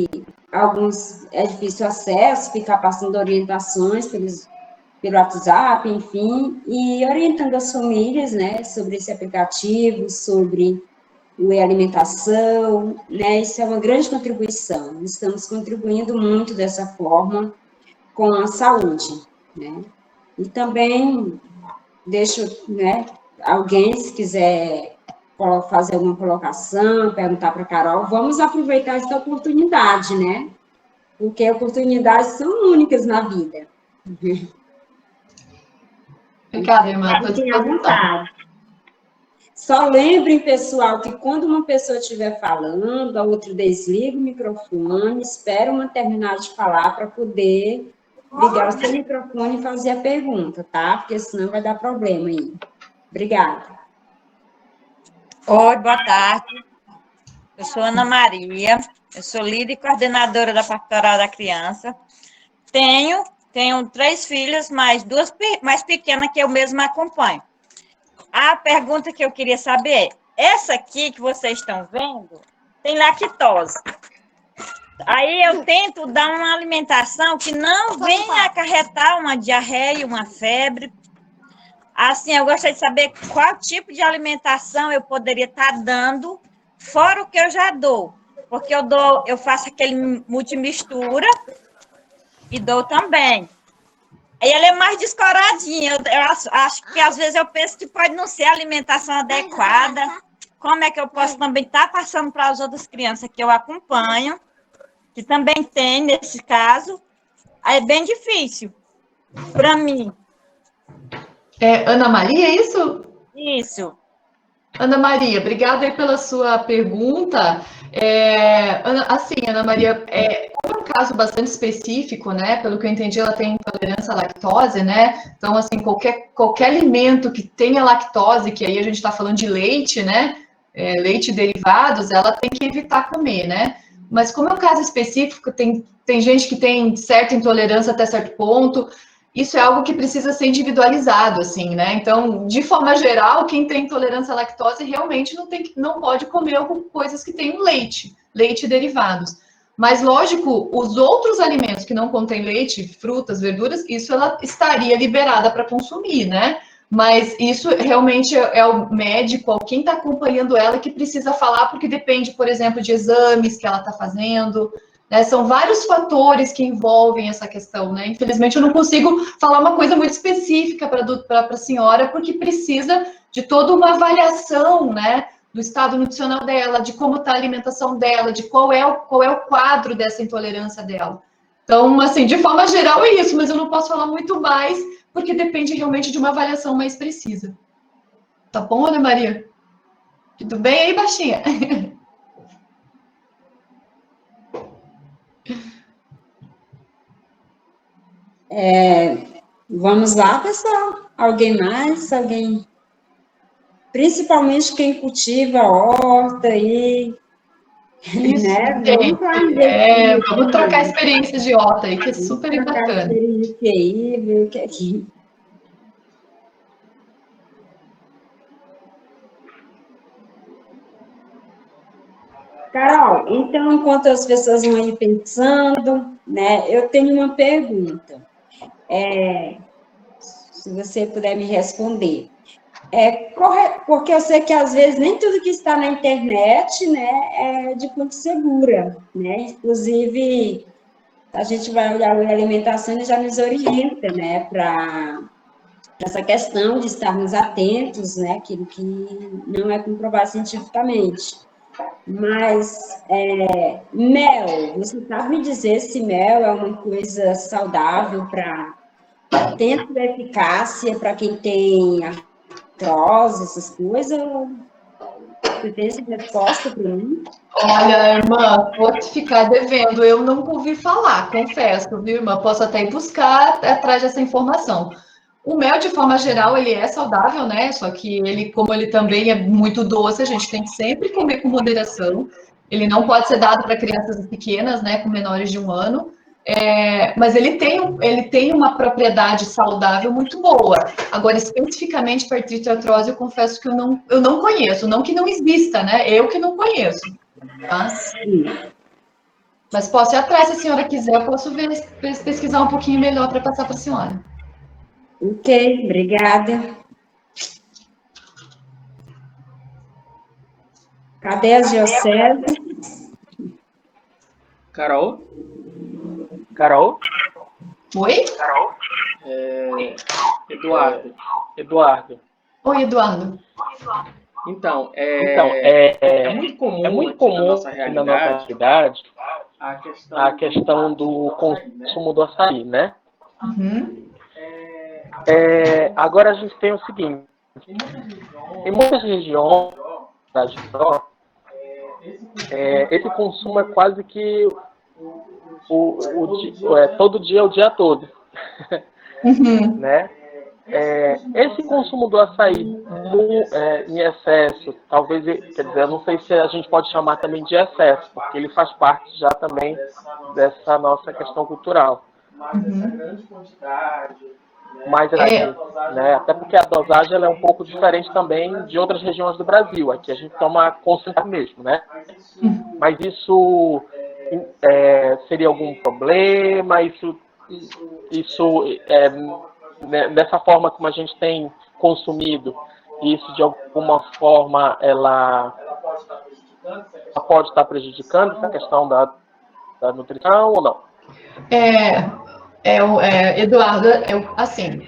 alguns é difícil acesso, ficar passando orientações pelo WhatsApp, enfim, e orientando as famílias, né, sobre esse aplicativo, sobre o e-alimentação, né? Isso é uma grande contribuição. Estamos contribuindo muito dessa forma com a saúde, né? E também deixo, né, alguém, se quiser fazer alguma colocação, perguntar para a Carol, vamos aproveitar essa oportunidade, né? Porque oportunidades são únicas na vida. Obrigada, irmã. Estou à Fiquem à disposição. vontade. Só lembrem, pessoal, que quando uma pessoa estiver falando, a outra desliga o microfone, espera uma terminar de falar para poder ligar o seu microfone e fazer a pergunta, tá? Porque senão vai dar problema aí. Obrigada. Oi, boa tarde. Eu sou Ana Maria, eu sou líder e coordenadora da Pastoral da Criança. Tenho 3 filhas, mais 2 mais pequenas que eu mesma acompanho. A pergunta que eu queria saber é, essa aqui que vocês estão vendo tem lactose. Aí eu tento dar uma alimentação que não venha acarretar uma diarreia, uma febre. Assim, eu gostaria de saber qual tipo de alimentação eu poderia estar dando, fora o que eu já dou. Porque eu faço aquele multimistura e dou também. E ela é mais descoradinha. Eu acho que às vezes eu penso que pode não ser a alimentação adequada. Como é que eu posso também estar passando para as outras crianças que eu acompanho, que também tem nesse caso? Aí é bem difícil para mim. Ana Maria, é isso? Isso. Ana Maria, obrigada aí pela sua pergunta. Ana Maria, como é um caso bastante específico, né? Pelo que eu entendi, ela tem intolerância à lactose, né? Então, assim, qualquer alimento que tenha lactose, que aí a gente está falando de leite, né? Leite e derivados, ela tem que evitar comer, né? Mas como é um caso específico, tem gente que tem certa intolerância até certo ponto. Isso é algo que precisa ser individualizado, assim, né? Então, de forma geral, quem tem intolerância à lactose realmente não pode comer coisas que tenham leite e derivados. Mas, lógico, os outros alimentos que não contêm leite, frutas, verduras, isso ela estaria liberada para consumir, né? Mas isso realmente é o médico, ou quem está acompanhando ela que precisa falar, porque depende, por exemplo, de exames que ela está fazendo, né? São vários fatores que envolvem essa questão, né? Infelizmente, eu não consigo falar uma coisa muito específica para a senhora, porque precisa de toda uma avaliação, né? Do estado nutricional dela, de como está a alimentação dela, de qual é o quadro dessa intolerância dela. Então, assim, de forma geral é isso, mas eu não posso falar muito mais, porque depende realmente de uma avaliação mais precisa. Tá bom, Ana Maria? Tudo bem aí, baixinha? Vamos lá, pessoal. Alguém mais? Alguém? Principalmente quem cultiva horta aí, Isso, né? Vamos trocar experiências de horta aí, que é super bacana. Experiência aí, ver o que é que... Carol, então, enquanto as pessoas vão aí pensando, né, eu tenho uma pergunta. Se você puder me responder. Porque eu sei que, às vezes, nem tudo que está na internet, né, é de fonte segura, né? Inclusive, a gente vai olhar a alimentação e já nos orienta, né, para essa questão de estarmos atentos, né, aquilo que não é comprovado cientificamente. Mas, mel, você sabe me dizer se mel é uma coisa saudável para tempo de eficácia para quem tem artrose, essas coisas? Você tem essa resposta para mim? Olha, irmã, vou te ficar devendo. Eu nunca ouvi falar, confesso, viu, irmã? Posso até ir buscar atrás dessa informação. O mel, de forma geral, ele é saudável, né? Só que ele, como ele também é muito doce, a gente tem que sempre comer com moderação. Ele não pode ser dado para crianças pequenas, né? Com menores de 1 ano. Mas ele tem uma propriedade saudável muito boa. Agora, especificamente para artrite e artrose, eu confesso que eu não conheço. Não que não exista, né? Eu que não conheço. Tá? Mas posso ir atrás, se a senhora quiser, eu posso pesquisar um pouquinho melhor para passar para a senhora. Ok, obrigada. Cadê as dioceses? Carol? Carol? Oi? Eduardo. Oi, Eduardo. Então, Então, é muito comum, é muito aqui na comum nossa na nossa realidade cidade a a questão do consumo do açaí, né? Uhum. Agora a gente tem o seguinte, em muitas regiões da Gidó, esse consumo é quase que todo dia, o dia todo, Uhum. né? Esse consumo do açaí em excesso, talvez, quer dizer, eu não sei se a gente pode chamar também de excesso, porque ele faz parte já também dessa nossa questão cultural. Mas assim, né, até porque a dosagem ela é um pouco diferente também de outras regiões do Brasil. Aqui a gente toma concentrado mesmo, né? Mas isso seria algum problema? Dessa forma como a gente tem consumido, isso de alguma forma ela pode estar prejudicando essa questão da nutrição ou não? Eduardo, assim,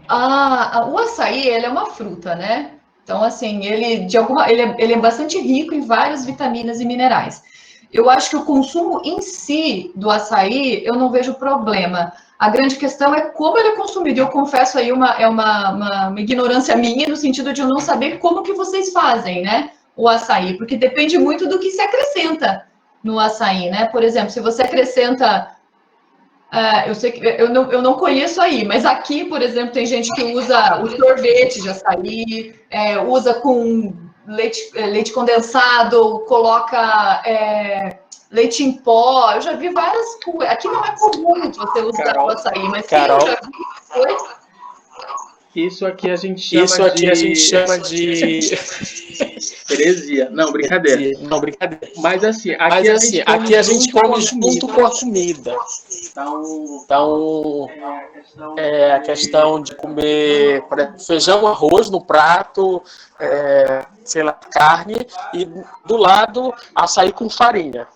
o açaí, ele é uma fruta, né? Então, assim, ele é bastante rico em várias vitaminas e minerais. Eu acho que o consumo em si do açaí, eu não vejo problema. A grande questão é como ele é consumido. Eu confesso aí uma ignorância minha, no sentido de eu não saber como que vocês fazem, né? O açaí, porque depende muito do que se acrescenta no açaí, né? Por exemplo, se você acrescenta eu sei que eu não conheço aí, mas aqui, por exemplo, tem gente que usa o sorvete de açaí, usa com leite condensado, coloca leite em pó. Eu já vi várias coisas. Aqui não é comum você usar o açaí, mas Carol. sim, eu já vi coisas. Isso aqui a gente chama de heresia. Não, brincadeira. Mas assim, aqui a gente come junto com a comida. Então, a questão de comer, por exemplo, feijão, arroz no prato, sei lá, carne, e do lado açaí com farinha.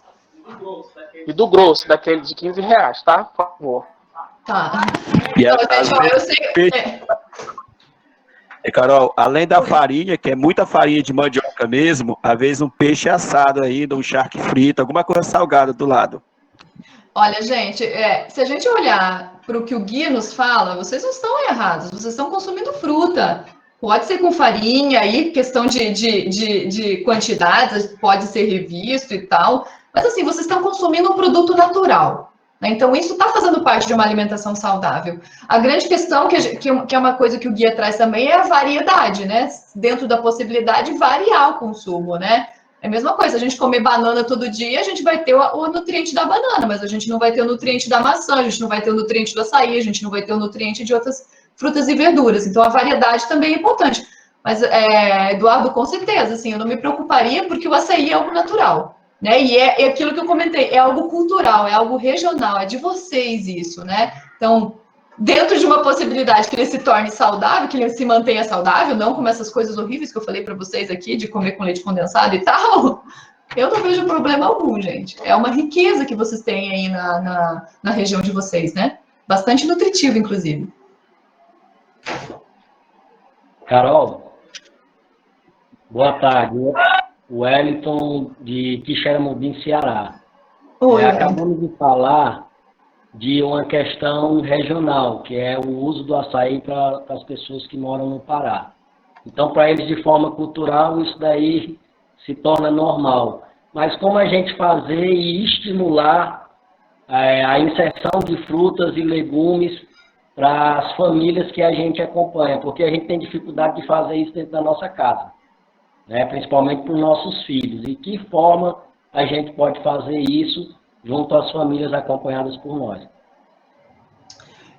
E do grosso, daquele de R$15, tá? Por favor. Tá. E Então, gente, ó, eu sei. Carol, além da farinha, que é muita farinha de mandioca mesmo, às vezes um peixe assado ainda, um charque frito, alguma coisa salgada do lado. Olha, gente, se a gente olhar para o que o guia nos fala, vocês não estão errados, vocês estão consumindo fruta. Pode ser com farinha, aí questão de quantidades, pode ser revisto e tal, mas assim, vocês estão consumindo um produto natural, né? Então, isso está fazendo parte de uma alimentação saudável. A grande questão, que é uma coisa que o guia traz também, é a variedade, né? Dentro da possibilidade, variar o consumo, né? É a mesma coisa, a gente comer banana todo dia, a gente vai ter o nutriente da banana, mas a gente não vai ter o nutriente da maçã, a gente não vai ter o nutriente do açaí, a gente não vai ter o nutriente de outras frutas e verduras. Então, a variedade também é importante. Mas, Eduardo, com certeza, assim, eu não me preocuparia porque o açaí é algo natural, né? E é aquilo que eu comentei, é algo cultural, é algo regional, é de vocês isso, né? Então, dentro de uma possibilidade que ele se torne saudável, que ele se mantenha saudável, não como essas coisas horríveis que eu falei para vocês aqui, de comer com leite condensado e tal, eu não vejo problema algum, gente. É uma riqueza que vocês têm aí na região de vocês, né? Bastante nutritivo, inclusive. Carol, boa tarde. O Wellington de Quixeramobim, Ceará. Oi, acabamos de falar de uma questão regional, que é o uso do açaí para as pessoas que moram no Pará. Então, para eles, de forma cultural, isso daí se torna normal. Mas como a gente fazer e estimular a inserção de frutas e legumes para as famílias que a gente acompanha? Porque a gente tem dificuldade de fazer isso dentro da nossa casa, né? Principalmente para os nossos filhos. E que forma a gente pode fazer isso junto às famílias acompanhadas por nós?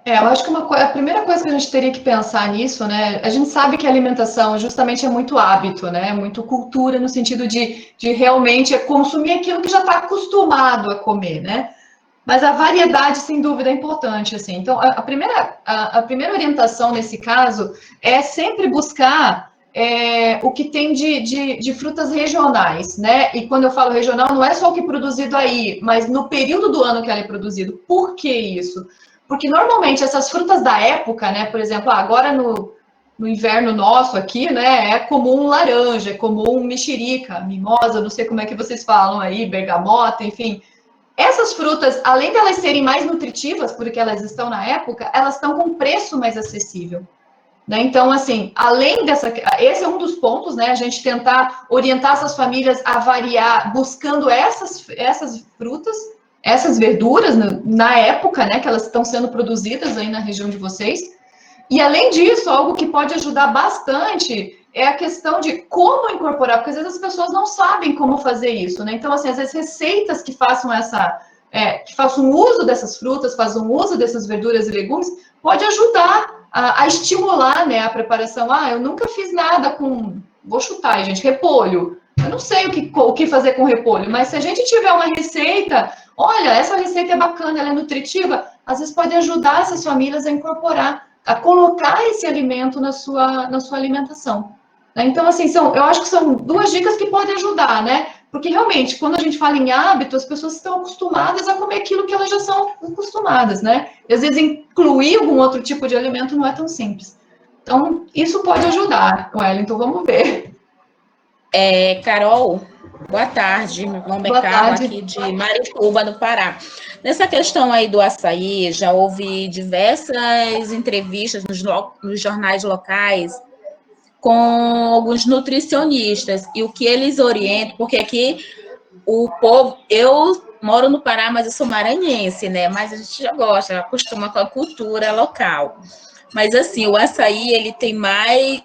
Eu acho que a primeira coisa que a gente teria que pensar nisso, né? A gente sabe que a alimentação justamente é muito hábito, né? Muito cultura no sentido de realmente consumir aquilo que já está acostumado a comer, né? Mas a variedade, sem dúvida, é importante, assim. Então, a primeira orientação nesse caso é sempre buscar o que tem de frutas regionais, né? E quando eu falo regional, não é só o que é produzido aí, mas no período do ano que ela é produzido. Por que isso? Porque normalmente essas frutas da época, né? Por exemplo, agora no inverno nosso aqui, né? É comum laranja, é comum mexerica, mimosa, não sei como é que vocês falam aí, bergamota, enfim. Essas frutas, além de elas serem mais nutritivas, porque elas estão na época, elas estão com preço mais acessível. Né? Então, assim, além dessa. Esse é um dos pontos, né? A gente tentar orientar essas famílias a variar, buscando essas frutas, essas verduras, na época, né? Que elas estão sendo produzidas aí na região de vocês. E, além disso, algo que pode ajudar bastante é a questão de como incorporar, porque às vezes as pessoas não sabem como fazer isso, né? Então, assim, às vezes receitas que façam que façam uso dessas frutas, façam uso dessas verduras e legumes, pode ajudar a estimular, né, a preparação. Eu nunca fiz nada com, vou chutar, gente, repolho. Eu não sei o que fazer com repolho, mas se a gente tiver uma receita, olha, essa receita é bacana, ela é nutritiva, às vezes pode ajudar essas famílias a incorporar, a colocar esse alimento na sua alimentação. Né? Então, assim, eu acho que são duas dicas que podem ajudar, né? Porque realmente, quando a gente fala em hábito, as pessoas estão acostumadas a comer aquilo que elas já são acostumadas, né? E às vezes incluir algum outro tipo de alimento não é tão simples. Então, isso pode ajudar, Wellington, vamos ver. Carol, boa tarde. Meu nome é Carla, aqui de Marituba, no Pará. Nessa questão aí do açaí, já houve diversas entrevistas nos jornais locais com alguns nutricionistas, e o que eles orientam, porque aqui o povo, eu moro no Pará, mas eu sou maranhense, né? Mas a gente já gosta, acostuma com a cultura local. Mas assim, o açaí,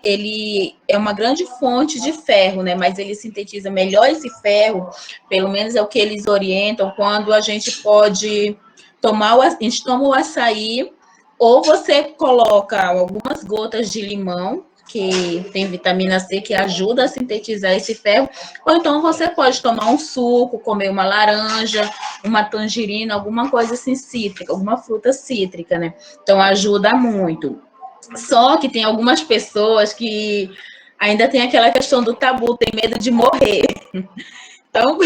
ele é uma grande fonte de ferro, né? Mas ele sintetiza melhor esse ferro, pelo menos é o que eles orientam, quando a gente pode a gente toma o açaí, ou você coloca algumas gotas de limão, que tem vitamina C, que ajuda a sintetizar esse ferro, ou então você pode tomar um suco, comer uma laranja, uma tangerina, alguma coisa assim cítrica, alguma fruta cítrica, né? Então ajuda muito. Só que tem algumas pessoas que ainda tem aquela questão do tabu, tem medo de morrer. Então,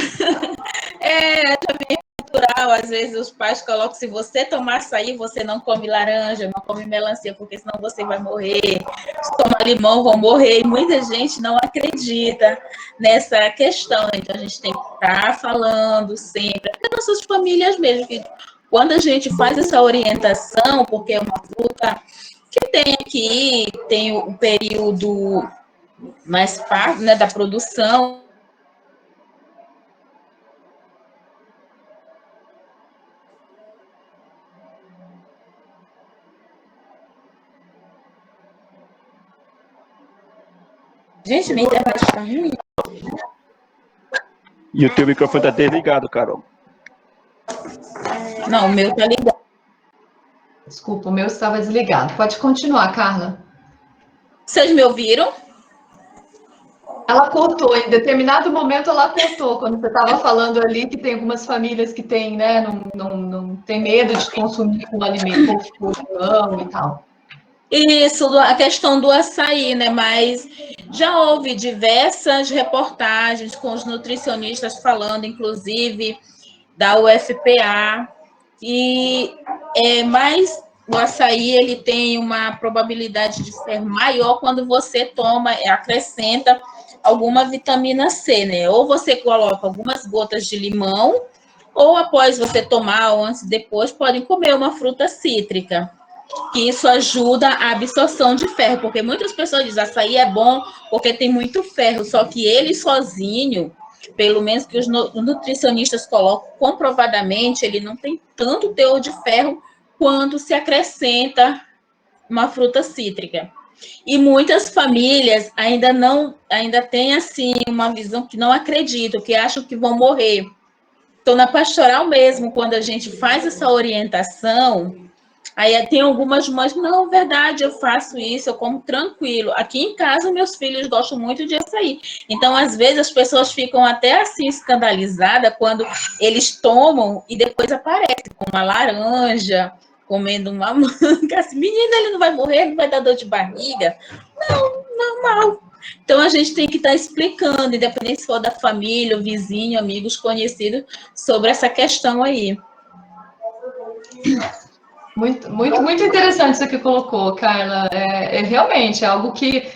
também natural, às vezes os pais colocam, se você tomar açaí, você não come laranja, não come melancia, porque senão você vai morrer. Se tomar limão, vão morrer. E muita gente não acredita nessa questão. Então, a gente tem que estar falando sempre, até nossas famílias mesmo, que quando a gente faz essa orientação, porque é uma fruta que tem o período mais farto, né, da produção. Gente, minha internet está ruim. E o teu microfone está desligado, Carol. Não, o meu está ligado. Desculpa, o meu estava desligado. Pode continuar, Carla. Vocês me ouviram? Ela cortou, em determinado momento ela cortou, quando você estava falando ali que tem algumas famílias que têm, né, não tem medo de consumir um alimento, com limão e tal. Isso, a questão do açaí, né? Mas já houve diversas reportagens com os nutricionistas falando, inclusive, da UFPA, e mais o açaí ele tem uma probabilidade de ferro maior quando você toma, acrescenta alguma vitamina C, né? Ou você coloca algumas gotas de limão, ou após você tomar, ou antes, depois, podem comer uma fruta cítrica. Que isso ajuda a absorção de ferro, porque muitas pessoas dizem açaí é bom porque tem muito ferro, só que ele sozinho, pelo menos que os nutricionistas colocam, comprovadamente, ele não tem tanto teor de ferro quanto se acrescenta uma fruta cítrica. E muitas famílias ainda têm assim uma visão que não acreditam, que acham que vão morrer. Então, na pastoral mesmo, quando a gente faz essa orientação, aí tem algumas mães, não, verdade, eu faço isso, eu como tranquilo. Aqui em casa, meus filhos gostam muito de açaí. Então, às vezes, as pessoas ficam até assim escandalizadas quando eles tomam e depois aparece com uma laranja, comendo uma manga. Assim, menina, ele não vai morrer, não vai dar dor de barriga? Não, normal. Então, a gente tem que estar explicando, independente se for da família, o vizinho, amigos, conhecidos, sobre essa questão aí. Muito interessante isso que colocou, Carla. Realmente algo que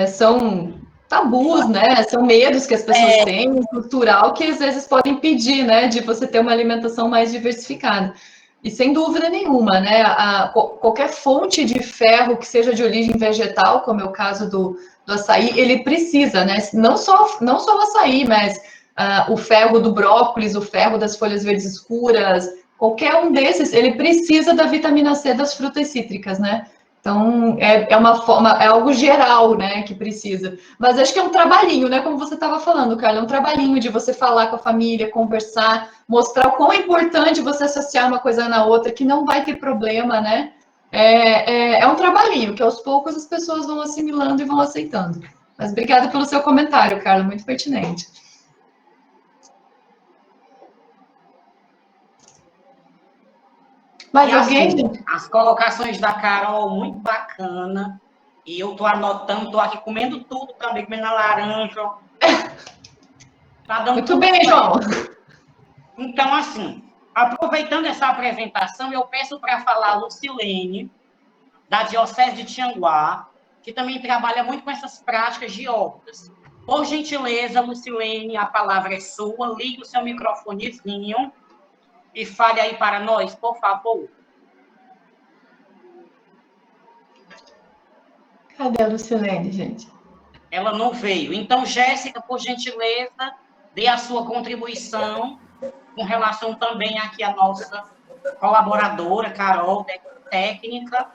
são tabus, né? São medos que as pessoas têm, cultural, que às vezes podem impedir, né, de você ter uma alimentação mais diversificada. E sem dúvida nenhuma, né? Qualquer fonte de ferro que seja de origem vegetal, como é o caso do açaí, ele precisa, né? Não só o açaí, mas o ferro do brócolis, o ferro das folhas verdes escuras, qualquer um desses, ele precisa da vitamina C das frutas cítricas, né? Então, é algo geral, né, que precisa. Mas acho que é um trabalhinho, né, como você estava falando, Carla, é um trabalhinho de você falar com a família, conversar, mostrar o quão é importante você associar uma coisa na outra, que não vai ter problema, né? É um trabalhinho, que aos poucos as pessoas vão assimilando e vão aceitando. Mas obrigada pelo seu comentário, Carla, muito pertinente. Mas alguém... Assim, as colocações da Carol, muito bacana. E eu tô anotando, tô aqui comendo tudo também, comendo a laranja. Tá dando muito bem, João. Então, assim, aproveitando essa apresentação, eu peço para falar a Lucilene, da Diocese de Tianguá, que também trabalha muito com essas práticas de hortas. Por gentileza, Lucilene, a palavra é sua. Ligue o seu microfonezinho e fale aí para nós, por favor. Cadê a Lucilene, gente? Ela não veio. Então, Jéssica, por gentileza, dê a sua contribuição com relação também aqui à nossa colaboradora, Carol, técnica.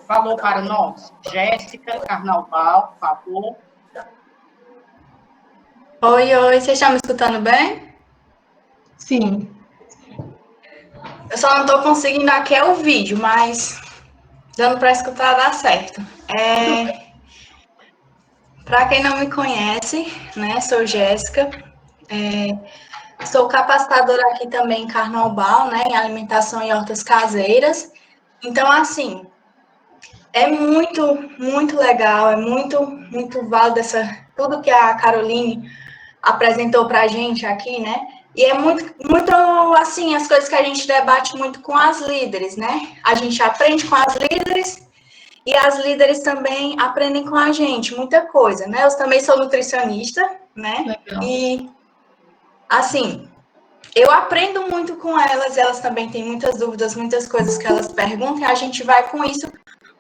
Falou para nós. Jéssica Carnaval, por favor. Oi, vocês estão me escutando bem? Sim. Eu só não estou conseguindo aqui o vídeo, mas dando para escutar dá certo. Para quem não me conhece, né, sou Jéssica, sou capacitadora aqui também em Carnaubal, né, em alimentação e hortas caseiras. Então, assim, é muito legal, é muito válido tudo que a Caroline apresentou para a gente aqui, né? E é muito, assim, as coisas que a gente debate muito com as líderes, né? A gente aprende com as líderes e as líderes também aprendem com a gente, muita coisa, né? Eu também sou nutricionista, né? Legal. E, assim, eu aprendo muito com elas também têm muitas dúvidas, muitas coisas que elas perguntam, e a gente vai com isso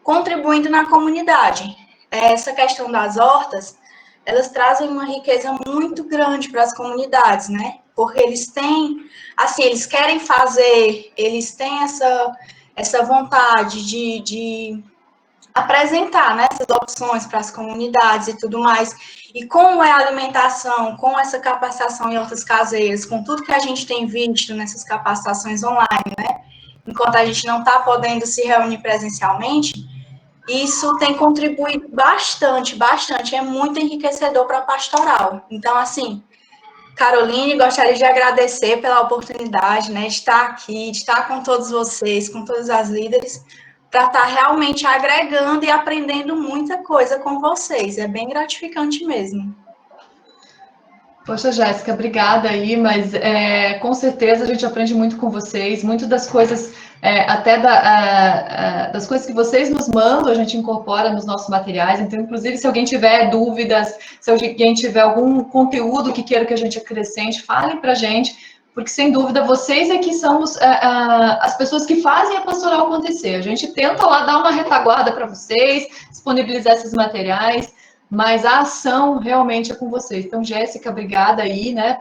contribuindo na comunidade. Essa questão das hortas, elas trazem uma riqueza muito grande para as comunidades, né? Porque eles têm, assim, eles querem fazer, eles têm essa vontade de apresentar, né, essas opções para as comunidades e tudo mais. E com a alimentação, com essa capacitação em hortas caseiras, com tudo que a gente tem visto nessas capacitações online, né? Enquanto a gente não está podendo se reunir presencialmente, isso tem contribuído bastante, é muito enriquecedor para a pastoral. Então, assim, Caroline, gostaria de agradecer pela oportunidade, né, de estar aqui, de estar com todos vocês, com todas as líderes, para estar realmente agregando e aprendendo muita coisa com vocês. É bem gratificante mesmo. Poxa, Jéssica, obrigada aí, mas com certeza a gente aprende muito com vocês, muito das coisas, até das coisas que vocês nos mandam, a gente incorpora nos nossos materiais. Então, inclusive, se alguém tiver dúvidas, se alguém tiver algum conteúdo que queira que a gente acrescente, falem para a gente, porque, sem dúvida, vocês aqui são as pessoas que fazem a pastoral acontecer. A gente tenta lá dar uma retaguarda para vocês, disponibilizar esses materiais, mas a ação realmente é com vocês. Então, Jéssica, obrigada aí, né,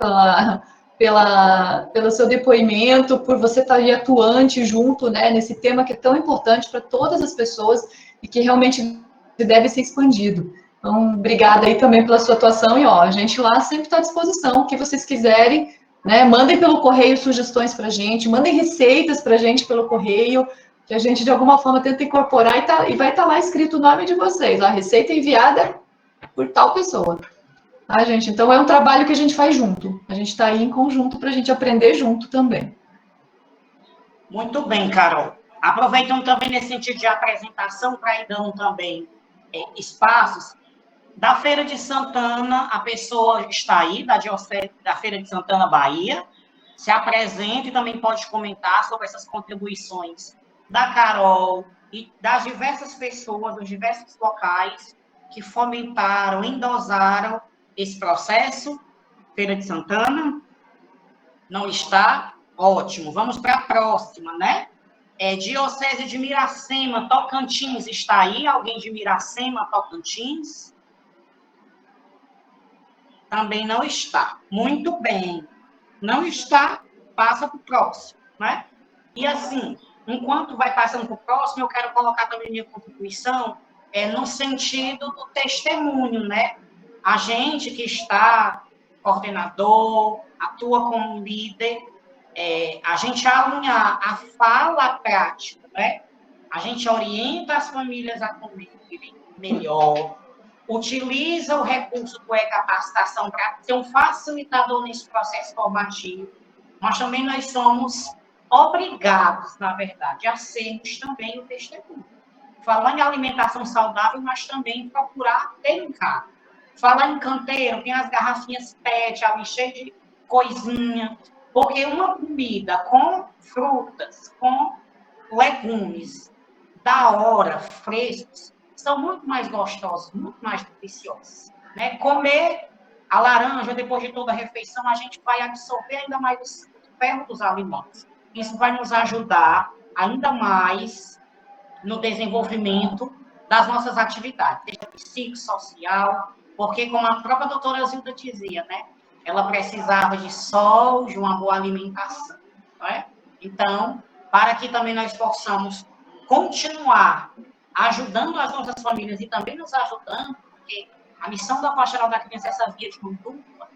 pelo seu depoimento, por você estar aí atuante junto, né, nesse tema que é tão importante para todas as pessoas e que realmente deve ser expandido. Então, obrigada aí também pela sua atuação e, a gente lá sempre está à disposição, o que vocês quiserem, né, mandem pelo correio sugestões para a gente, mandem receitas para a gente pelo correio, que a gente, de alguma forma, tenta incorporar e vai estar lá escrito o nome de vocês, a receita enviada por tal pessoa. Tá, gente? Então, é um trabalho que a gente faz junto. A gente está aí em conjunto para a gente aprender junto também. Muito bem, Carol. Aproveitando também nesse sentido de apresentação, para ir dando também espaços, Da Feira de Santana, a pessoa está aí, da Diocese da Feira de Santana, Bahia, se apresenta e também pode comentar sobre essas contribuições da Carol e das diversas pessoas, dos diversos locais que fomentaram, endosaram esse processo. Feira de Santana não está? Ótimo. Vamos para a próxima, né? Diocese de Miracema, Tocantins, está aí? Alguém de Miracema, Tocantins? Também não está. Muito bem. Não está, passa para o próximo, né? E assim, enquanto vai passando para o próximo, eu quero colocar também minha contribuição no sentido do testemunho, né? A gente que está coordenador, atua como líder, a gente alinhar a fala à prática, né? A gente orienta as famílias a comerem melhor, utiliza o recurso do e-capacitação para ser um facilitador nesse processo formativo, mas também nós somos obrigados, na verdade, a sermos também o testemunho. Falar em alimentação saudável, mas também procurar ter em casa. Falar em canteiro, tem as garrafinhas PET ali cheias de coisinha, porque uma comida com frutas, com legumes, da hora, frescos, são muito mais gostosos, muito mais deliciosos. Né? Comer a laranja depois de toda a refeição, a gente vai absorver ainda mais o ferro dos alimentos. Isso vai nos ajudar ainda mais no desenvolvimento das nossas atividades, seja psicossocial, porque, como a própria doutora Zilda dizia, né? Ela precisava de sol, de uma boa alimentação. Não é? Então, para que também nós possamos continuar ajudando as nossas famílias e também nos ajudando, porque a missão da Pastoral da Criança é essa via de mão dupla,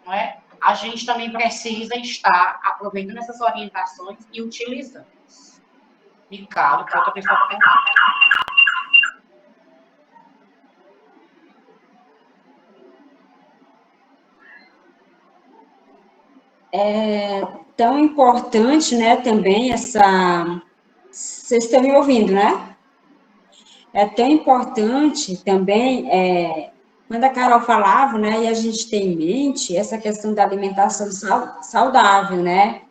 não é? A gente também precisa estar aproveitando essas orientações e utilizando-as. Me calo, para outra pessoa perguntar. É tão importante, né, também essa... Vocês estão me ouvindo, né? É tão importante também, quando a Carol falava, né, e a gente tem em mente essa questão da alimentação saudável, né?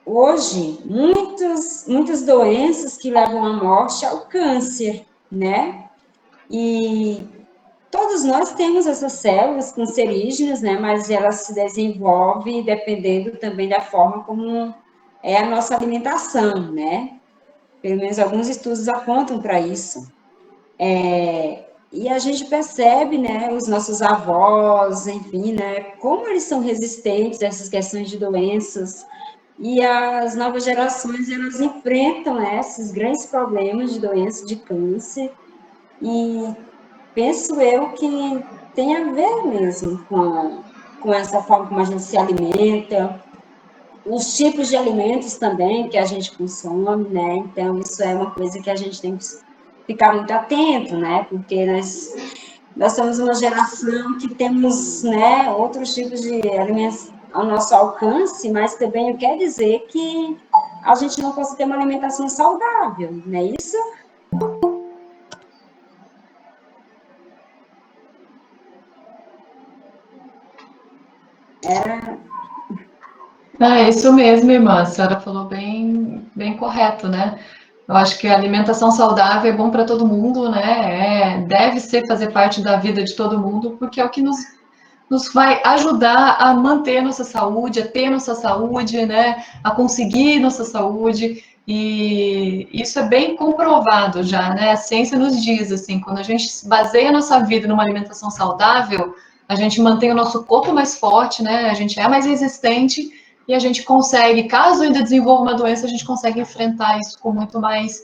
Hoje, muitas doenças que levam à morte é o câncer, né? E todos nós temos essas células cancerígenas, né? Mas elas se desenvolvem dependendo também da forma como é a nossa alimentação, né? Pelo menos alguns estudos apontam para isso. E a gente percebe, né, os nossos avós, enfim, né, como eles são resistentes a essas questões de doenças. E as novas gerações, elas enfrentam, né, esses grandes problemas de doença, de câncer. E penso eu que tem a ver mesmo com essa forma como a gente se alimenta, os tipos de alimentos também que a gente consome, né? Então, isso é uma coisa que a gente tem que ficar muito atento, né? Porque nós somos uma geração que temos, né, outros tipos de alimentos ao nosso alcance, mas também quer dizer que a gente não possa ter uma alimentação saudável, não é isso? É isso mesmo, irmã. A senhora falou bem, bem correto, né? Eu acho que a alimentação saudável é bom para todo mundo, né? Deve fazer parte da vida de todo mundo, porque é o que nos vai ajudar a manter nossa saúde, a ter nossa saúde, né? A conseguir nossa saúde. E isso é bem comprovado já, né? A ciência nos diz, assim, quando a gente baseia a nossa vida numa alimentação saudável, a gente mantém o nosso corpo mais forte, né? A gente é mais resistente e a gente consegue, caso ainda desenvolva uma doença, a gente consegue enfrentar isso com muito mais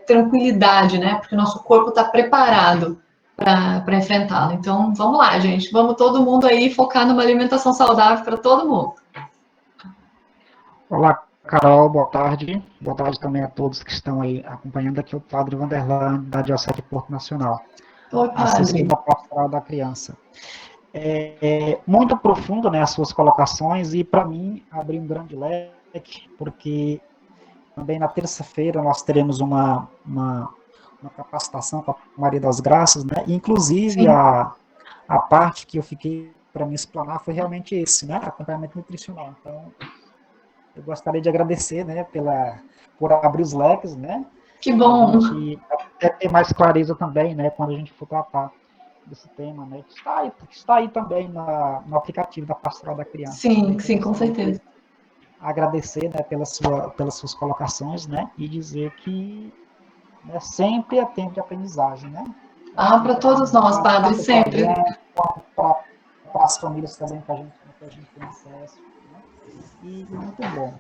tranquilidade, né? Porque o nosso corpo está preparado para enfrentá-la. Então, vamos lá, gente. Vamos todo mundo aí focar numa alimentação saudável para todo mundo. Olá, Carol, boa tarde. Boa tarde também a todos que estão aí acompanhando. Aqui o Padre Vanderlan, da Diocese de Porto Nacional. Oi, Padre. Da Pastoral da Criança. Muito profundo, né, as suas colocações, e para mim abriu um grande leque, porque também na terça-feira nós teremos uma capacitação com a Maria das Graças, né? Inclusive, a parte que eu fiquei para me explanar foi realmente esse, né? Acompanhamento nutricional. Então, eu gostaria de agradecer, né, por abrir os leques, né? Que bom! E até ter mais clareza também, né, quando a gente for tratar desse tema, né, que está aí também no aplicativo da Pastoral da Criança. Sim, sim, com certeza. Agradecer, né, pelas suas colocações, né, e dizer que, né, sempre é tempo de aprendizagem, né? Para todos nós, padre, sempre. Para as famílias também que a gente tem acesso, né? E muito bom.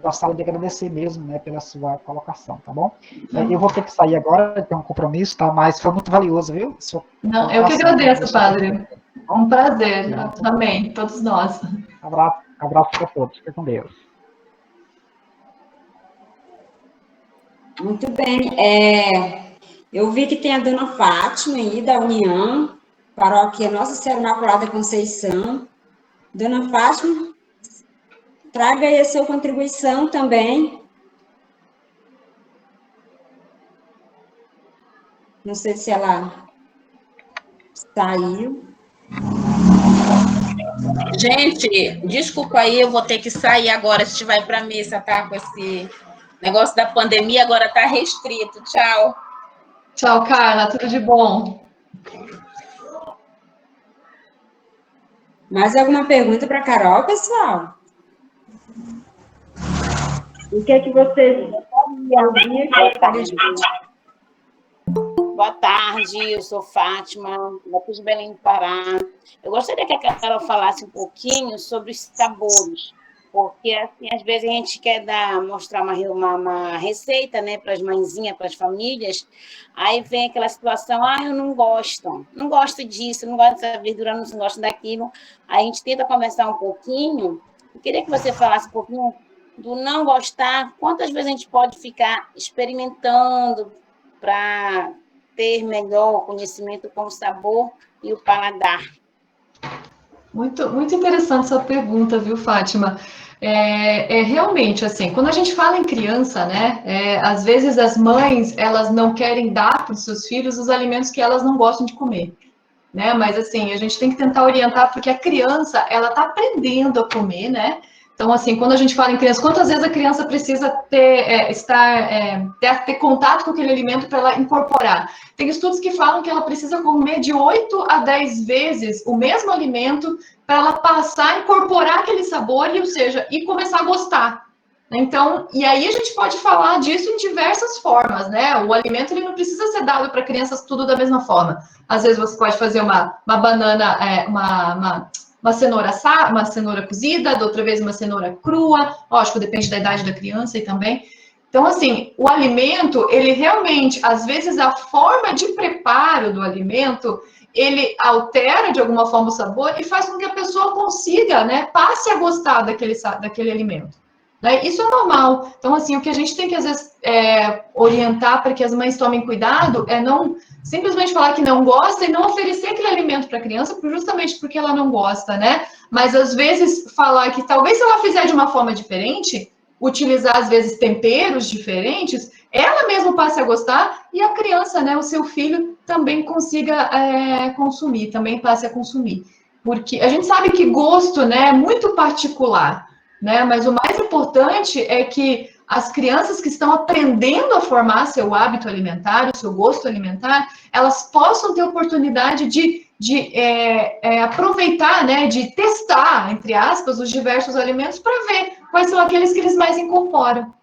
Gostaria de agradecer mesmo, né, pela sua colocação, tá bom? Eu vou ter que sair agora, tenho um compromisso, tá? Mas foi muito valioso, viu? Não, eu que agradeço, padre. Um prazer. Amém. Todos nós. Abraço para todos. Fica com Deus. Muito bem. Eu vi que tem a dona Fátima aí, da União, paróquia Nossa Senhora Imaculada Conceição. Dona Fátima, traga aí a sua contribuição também. Não sei se ela saiu. Gente, desculpa aí, eu vou ter que sair agora. A gente vai para a missa, tá? Com esse negócio da pandemia, agora está restrito. Tchau. Tchau, Carla. Tudo de bom. Mais alguma pergunta para a Carol, pessoal? O que é que vocês Boa tarde, eu sou Fátima, daqui de Belém do Pará. Eu gostaria que a Carol falasse um pouquinho sobre os sabores, porque assim, às vezes a gente quer mostrar uma receita, né, para as mãezinhas, para as famílias, aí vem aquela situação, eu não gosto disso, não gosto dessa verdura, não gosto daquilo. Aí a gente tenta conversar um pouquinho. Eu queria que você falasse um pouquinho do não gostar, quantas vezes a gente pode ficar experimentando para ter melhor conhecimento com o sabor e o paladar. Muito, muito interessante essa pergunta, viu, Fátima? Realmente, assim, quando a gente fala em criança, né, às vezes as mães, elas não querem dar para os seus filhos os alimentos que elas não gostam de comer, né, mas assim, a gente tem que tentar orientar, porque a criança, ela está aprendendo a comer, né, então, assim, quando a gente fala em criança, quantas vezes a criança precisa ter contato com aquele alimento para ela incorporar? Tem estudos que falam que ela precisa comer de 8 a 10 vezes o mesmo alimento para ela passar a incorporar aquele sabor, ou seja, e começar a gostar. Então, e aí a gente pode falar disso em diversas formas, né? O alimento, ele não precisa ser dado para crianças tudo da mesma forma. Às vezes você pode fazer uma banana, uma cenoura cozida, da outra vez uma cenoura crua, lógico, depende da idade da criança e também. Então, assim, o alimento, ele realmente, às vezes, a forma de preparo do alimento, ele altera de alguma forma o sabor e faz com que a pessoa consiga, né, passe a gostar daquele alimento. Né? Isso é normal. Então, assim, o que a gente tem que, às vezes, orientar para que as mães tomem cuidado é não simplesmente falar que não gosta e não oferecer aquele alimento para a criança justamente porque ela não gosta, né? Mas, às vezes, falar que talvez se ela fizer de uma forma diferente, utilizar, às vezes, temperos diferentes, ela mesma passe a gostar e a criança, né, o seu filho, também consiga consumir, também passe a consumir. Porque a gente sabe que gosto, né, é muito particular, né? Mas o mais importante é que as crianças que estão aprendendo a formar seu hábito alimentar, o seu gosto alimentar, elas possam ter oportunidade de aproveitar, né, de testar, entre aspas, os diversos alimentos para ver quais são aqueles que eles mais incorporam,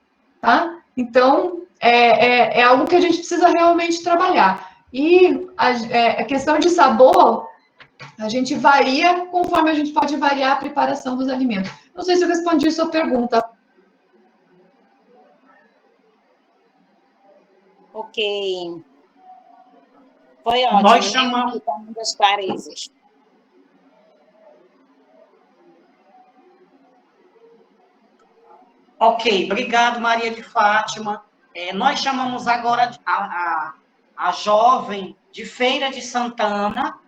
tá? Então, é algo que a gente precisa realmente trabalhar. E a questão de sabor, a gente varia conforme a gente pode variar a preparação dos alimentos. Não sei se eu respondi a sua pergunta. Ok. Foi ótimo. Nós chamamos... das clarezas. Ok, obrigado, Maria de Fátima. Nós chamamos agora a jovem de Feira de Santana,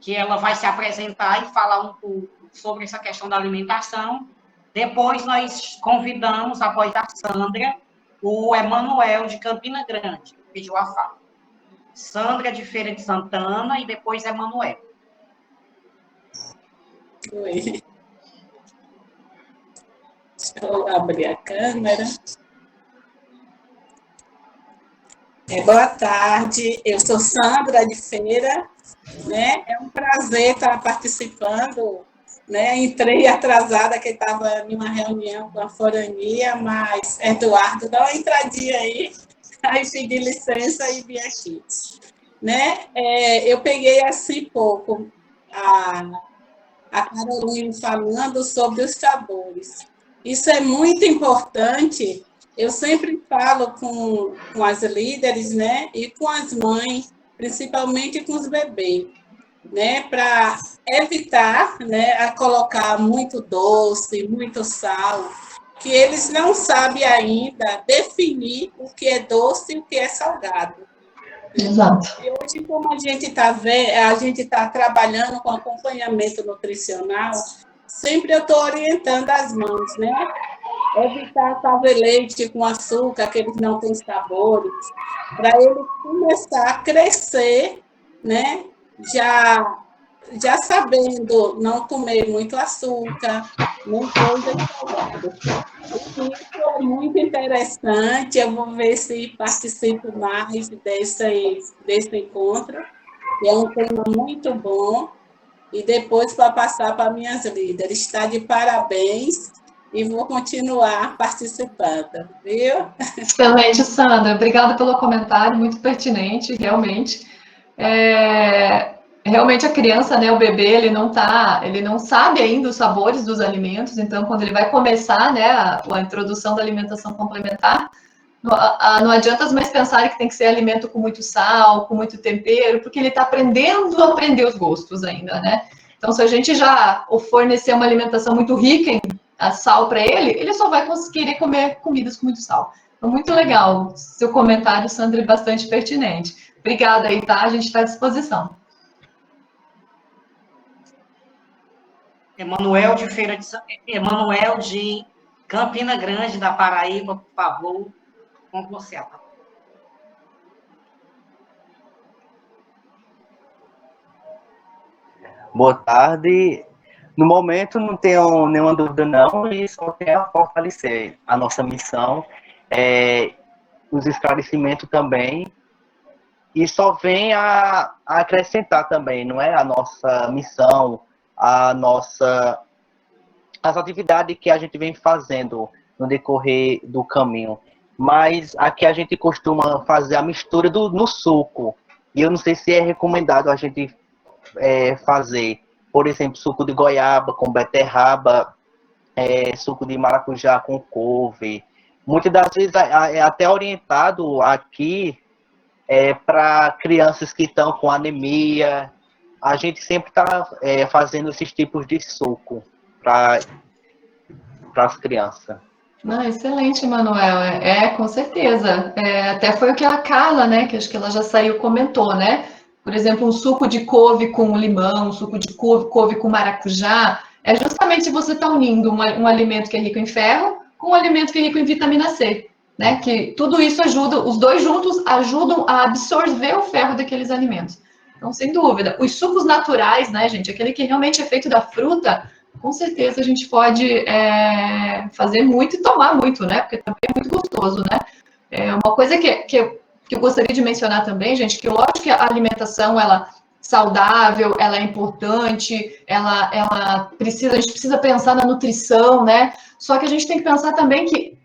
que ela vai se apresentar e falar um pouco sobre essa questão da alimentação. Depois nós convidamos, após a Sandra, o Emanuel de Campina Grande. pediu a fala. Sandra de Feira de Santana e depois Emanuel. Oi. Deixa eu abrir a câmera. Boa tarde, eu sou Sandra de Feira, né? É um prazer estar participando, né? Entrei atrasada, que estava em uma reunião com a forania, mas Eduardo dá uma entradinha aí, aí pedi licença e vim aqui, né? Eu peguei assim pouco a Carolina falando sobre os sabores. Isso é muito importante. Eu sempre falo com as líderes, né, e com as mães, principalmente com os bebês, né, para evitar, né, a colocar muito doce, muito sal, que eles não sabem ainda definir o que é doce e o que é salgado. Exato. E hoje, como a gente está trabalhando com acompanhamento nutricional, sempre eu estou orientando as mães, né? Evitar fazer leite com açúcar, que eles não têm sabores, para ele começar a crescer, né? Já sabendo não comer muito açúcar, nem coisas salgadas. Isso é muito interessante, eu vou ver se participo mais desse encontro, que é um tema muito bom, e depois para passar para minhas líderes. Está de parabéns e vou continuar participando, viu? Excelente, Sandra. Obrigada pelo comentário, muito pertinente, realmente. Realmente a criança, né, o bebê, ele não sabe ainda os sabores dos alimentos, então quando ele vai começar, né, a introdução da alimentação complementar, não adianta as mães pensarem que tem que ser alimento com muito sal, com muito tempero, porque ele está aprendendo a aprender os gostos ainda, né? Então, se a gente já fornecer uma alimentação muito rica em sal para ele só vai querer comer comidas com muito sal. Então, muito legal. Seu comentário, Sandra, é bastante pertinente. Obrigada aí, tá? A gente está à disposição. Emanuel de Campina Grande, da Paraíba, por favor, com você. Boa tarde. No momento, não tenho nenhuma dúvida, não, e só quero fortalecer a nossa missão, os esclarecimentos também, e só vem a acrescentar também, não é? A nossa missão, as atividades que a gente vem fazendo no decorrer do caminho. Mas aqui a gente costuma fazer a mistura no suco, e eu não sei se é recomendado a gente fazer, por exemplo, suco de goiaba com beterraba, suco de maracujá com couve. Muitas das vezes é até orientado aqui para crianças que estão com anemia. A gente sempre está fazendo esses tipos de suco para as crianças. Não, excelente, Manuel. Com certeza. Até foi o que a Carla, né, que acho que ela já saiu, comentou, né? Por exemplo, um suco de couve com limão, um suco de couve com maracujá, é justamente você estar unindo um alimento que é rico em ferro com um alimento que é rico em vitamina C, né? Que tudo isso ajuda, os dois juntos ajudam a absorver o ferro daqueles alimentos. Então, sem dúvida, os sucos naturais, né, gente, aquele que realmente é feito da fruta, com certeza a gente pode fazer muito e tomar muito, né? Porque também é muito gostoso, né? Uma coisa que eu gostaria de mencionar também, gente, que lógico que a alimentação, ela saudável, ela é importante, a gente precisa pensar na nutrição, né? Só que a gente tem que pensar também que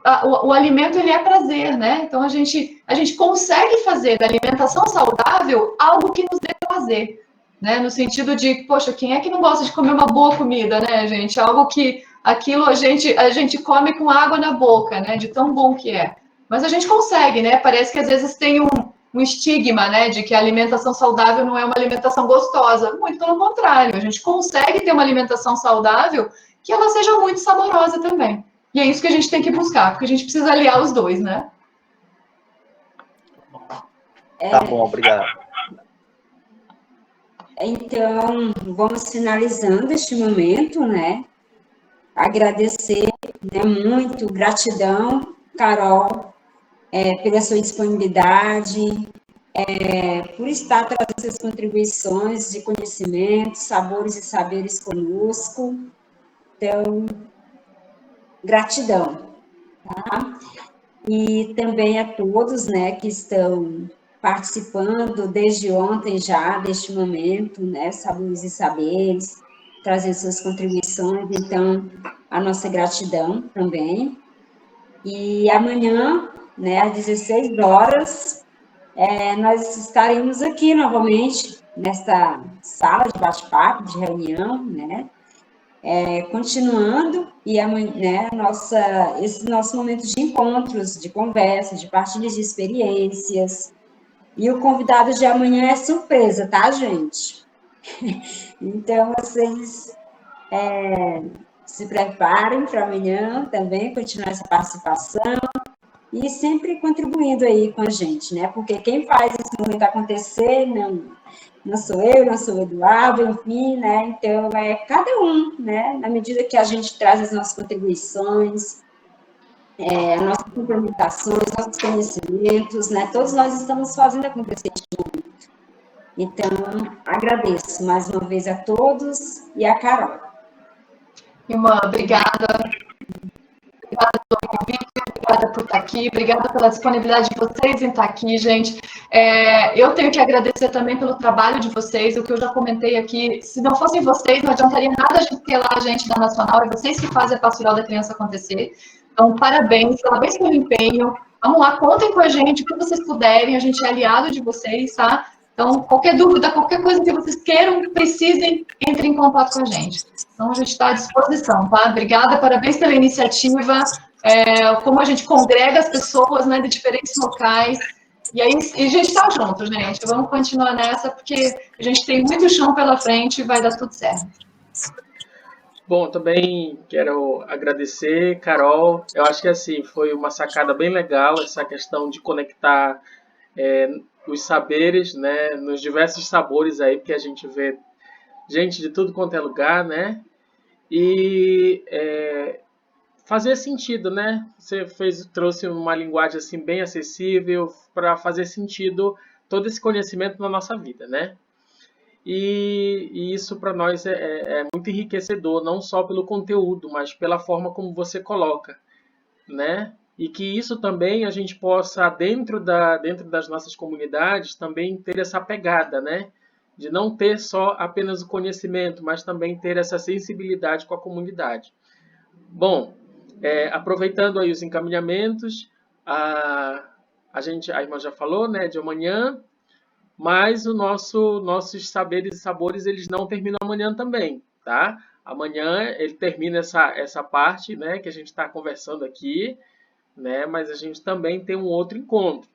o alimento, ele é prazer, né? Então, a gente consegue fazer da alimentação saudável algo que nos dê prazer, né? No sentido de, poxa, quem é que não gosta de comer uma boa comida, né, gente? Algo que aquilo a gente come com água na boca, né? De tão bom que é. Mas a gente consegue, né? Parece que às vezes tem um estigma, né? De que a alimentação saudável não é uma alimentação gostosa. Muito pelo contrário, a gente consegue ter uma alimentação saudável que ela seja muito saborosa também. E é isso que a gente tem que buscar, porque a gente precisa aliar os dois, né? Tá bom, obrigado. Então, vamos finalizando este momento, né? Agradecer, né, muito, gratidão, Carol, pela sua disponibilidade, por estar trazendo essas contribuições de conhecimento, sabores e saberes conosco. Então, gratidão, tá? E também a todos, né, que estão participando desde ontem já, deste momento, né, Sabores e Saberes, trazendo suas contribuições, então, a nossa gratidão também. E amanhã, né, às 16 horas, nós estaremos aqui novamente, nesta sala de bate-papo, de reunião, né, continuando, e amanhã, né, esse nosso momento de encontros, de conversa, de partilhas de experiências. E o convidado de amanhã é surpresa, tá, gente? Então, vocês se preparem para amanhã também continuar essa participação e sempre contribuindo aí com a gente, né? Porque quem faz esse momento acontecer não sou eu, não sou o Eduardo, enfim, né? Então, cada um, né? Na medida que a gente traz as nossas contribuições, as nossas complementações, nossos conhecimentos, né? Todos nós estamos fazendo acontecer este momento. Então, agradeço mais uma vez a todos e a Carol. Irmã, obrigada. Obrigada pelo convite, obrigada por estar aqui, obrigada pela disponibilidade de vocês em estar aqui, gente. Eu tenho que agradecer também pelo trabalho de vocês, o que eu já comentei aqui. Se não fossem vocês, não adiantaria nada a gente ter lá a gente da Nacional, é vocês que fazem a Pastoral da Criança acontecer. Então, parabéns pelo empenho. Vamos lá, contem com a gente, o que vocês puderem, a gente é aliado de vocês, tá? Então, qualquer dúvida, qualquer coisa que vocês queiram, precisem, entrem em contato com a gente. Então, a gente está à disposição, tá? Obrigada, parabéns pela iniciativa, como a gente congrega as pessoas, né, de diferentes locais, e aí a gente está junto, gente. Vamos continuar nessa, porque a gente tem muito chão pela frente e vai dar tudo certo. Bom, também quero agradecer, Carol. Eu acho que assim foi uma sacada bem legal essa questão de conectar os saberes, né, nos diversos sabores aí, porque a gente vê gente de tudo quanto é lugar, né? E fazer sentido, né? Você trouxe uma linguagem assim bem acessível para fazer sentido todo esse conhecimento na nossa vida, né? E isso para nós é muito enriquecedor, não só pelo conteúdo, mas pela forma como você coloca, né? E que isso também a gente possa, dentro das nossas comunidades, também ter essa pegada, né? De não ter só apenas o conhecimento, mas também ter essa sensibilidade com a comunidade. Bom, aproveitando aí os encaminhamentos, a irmã já falou, né, de amanhã, mas nossos saberes e sabores, eles não terminam amanhã também, tá? Amanhã ele termina essa parte, né, que a gente está conversando aqui, né, mas a gente também tem um outro encontro.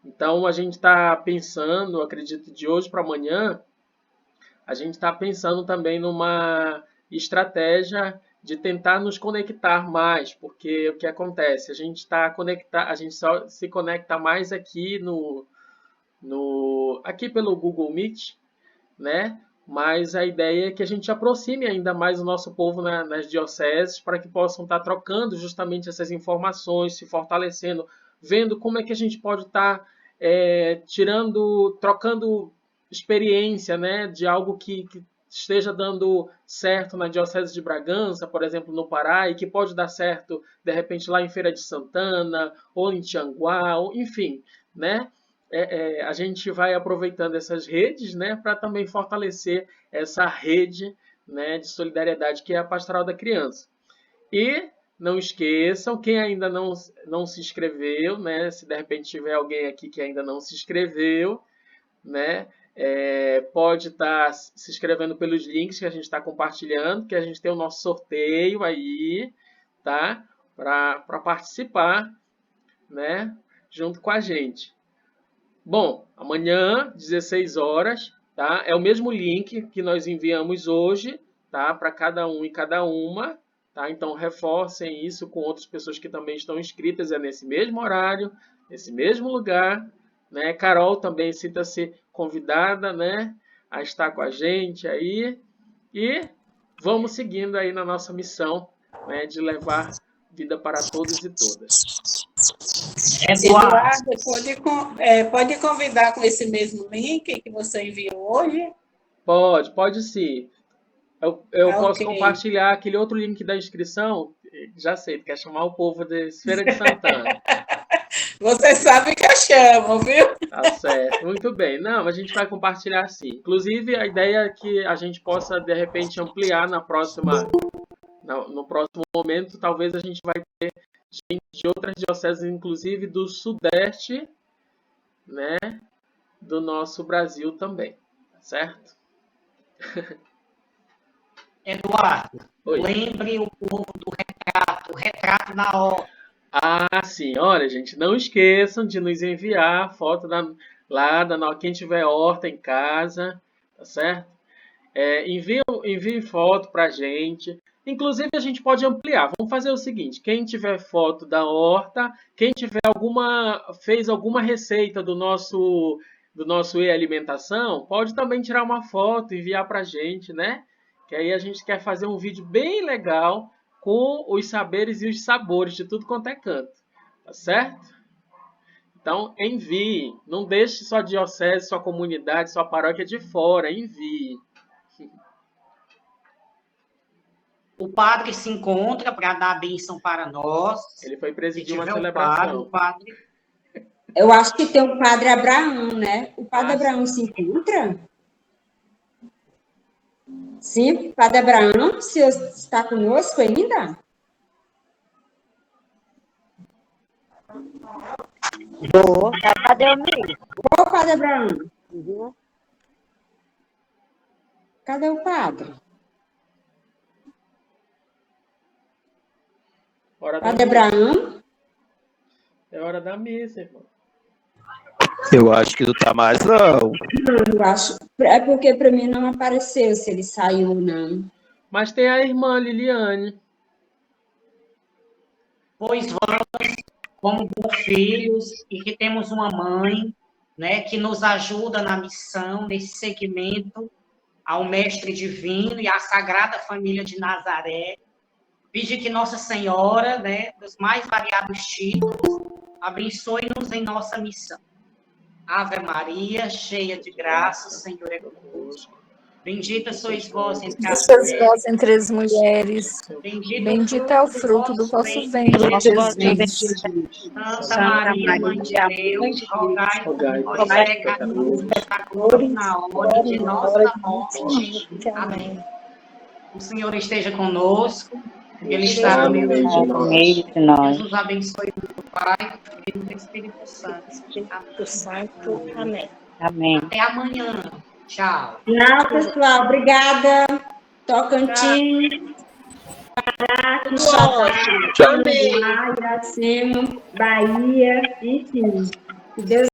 Então, a gente está pensando, acredito, de hoje para amanhã, a gente está pensando também numa estratégia de tentar nos conectar mais, porque o que acontece? A gente só se conecta mais aqui aqui pelo Google Meet, né? Mas a ideia é que a gente aproxime ainda mais o nosso povo nas dioceses para que possam estar trocando justamente essas informações, se fortalecendo, vendo como é que a gente pode estar trocando experiência, né, de algo que esteja dando certo na Diocese de Bragança, por exemplo, no Pará, e que pode dar certo, de repente, lá em Feira de Santana, ou em Tianguá, ou, enfim, né? A gente vai aproveitando essas redes, né, para também fortalecer essa rede, né, de solidariedade que é a Pastoral da Criança. E não esqueçam, quem ainda não se inscreveu, né, se de repente tiver alguém aqui que ainda não se inscreveu, né, pode estar se inscrevendo pelos links que a gente está compartilhando, que a gente tem o nosso sorteio aí, tá, para participar, né, junto com a gente. Bom, amanhã, 16 horas, tá? É o mesmo link que nós enviamos hoje, tá? Para cada um e cada uma, tá? Então, reforcem isso com outras pessoas que também estão inscritas, nesse mesmo horário, nesse mesmo lugar, né? Carol também sinta-se convidada, né? A estar com a gente aí. E vamos seguindo aí na nossa missão, né? De levar vida para todos e todas. Eduardo, pode convidar com esse mesmo link que você enviou hoje? Pode sim. Eu posso compartilhar aquele outro link da inscrição. Já sei, quer chamar o povo de Feira de Santana. Você sabe que eu chamo, viu? Tá certo, muito bem. Não, a gente vai compartilhar sim. Inclusive, a ideia é que a gente possa, de repente, ampliar no próximo momento. Talvez a gente vai ter gente de outras dioceses, inclusive do Sudeste, né, do nosso Brasil também. Tá certo? Eduardo, lembre o povo do retrato na hora. Ah, sim. Olha, gente, não esqueçam de nos enviar foto quem tiver horta em casa, tá certo? Enviem foto pra gente. Inclusive, a gente pode ampliar. Vamos fazer o seguinte, quem tiver foto da horta, quem tiver fez alguma receita do nosso e-alimentação, pode também tirar uma foto e enviar pra gente, né? Que aí a gente quer fazer um vídeo bem legal com os saberes e os sabores de tudo quanto é canto. Tá certo? Então, envie. Não deixe sua diocese, sua comunidade, sua paróquia de fora. Envie. O padre se encontra para dar a bênção para nós. Ele foi presidir uma celebração. Eu acho que tem o padre Abraão, né? O padre Abraão se encontra? Sim, padre Abraão, o senhor está conosco ainda? Cadê o amigo? Ô, padre Abraão. Cadê o padre? Padre Abraão? É hora da missa, irmão. Eu acho que não tá mais, não. Não, eu acho. É porque para mim não apareceu se ele saiu ou não. Mas tem a irmã Liliane. Pois vamos, como bons filhos, e que temos uma mãe, né, que nos ajuda na missão, nesse segmento, ao Mestre Divino e à Sagrada Família de Nazaré. Pedir que Nossa Senhora, né, dos mais variados títulos, abençoe-nos em nossa missão. Ave Maria, cheia de graça, o Senhor é convosco. Bendita sois vós entre as mulheres. Bendito é o fruto do vosso ventre, Jesus. Santa Maria, Mãe de Deus, rogai por nós pecadores, na hora de nossa morte. Amém. O Senhor esteja conosco. Ele está no meio de nós. Deus nos abençoe do Pai, do Filho e do Espírito Santo. Amém. Amém. Até amanhã. Tchau. Tchau, pessoal. Obrigada. Tocantins. Pará, Iracema, Bahia, enfim. Que Deus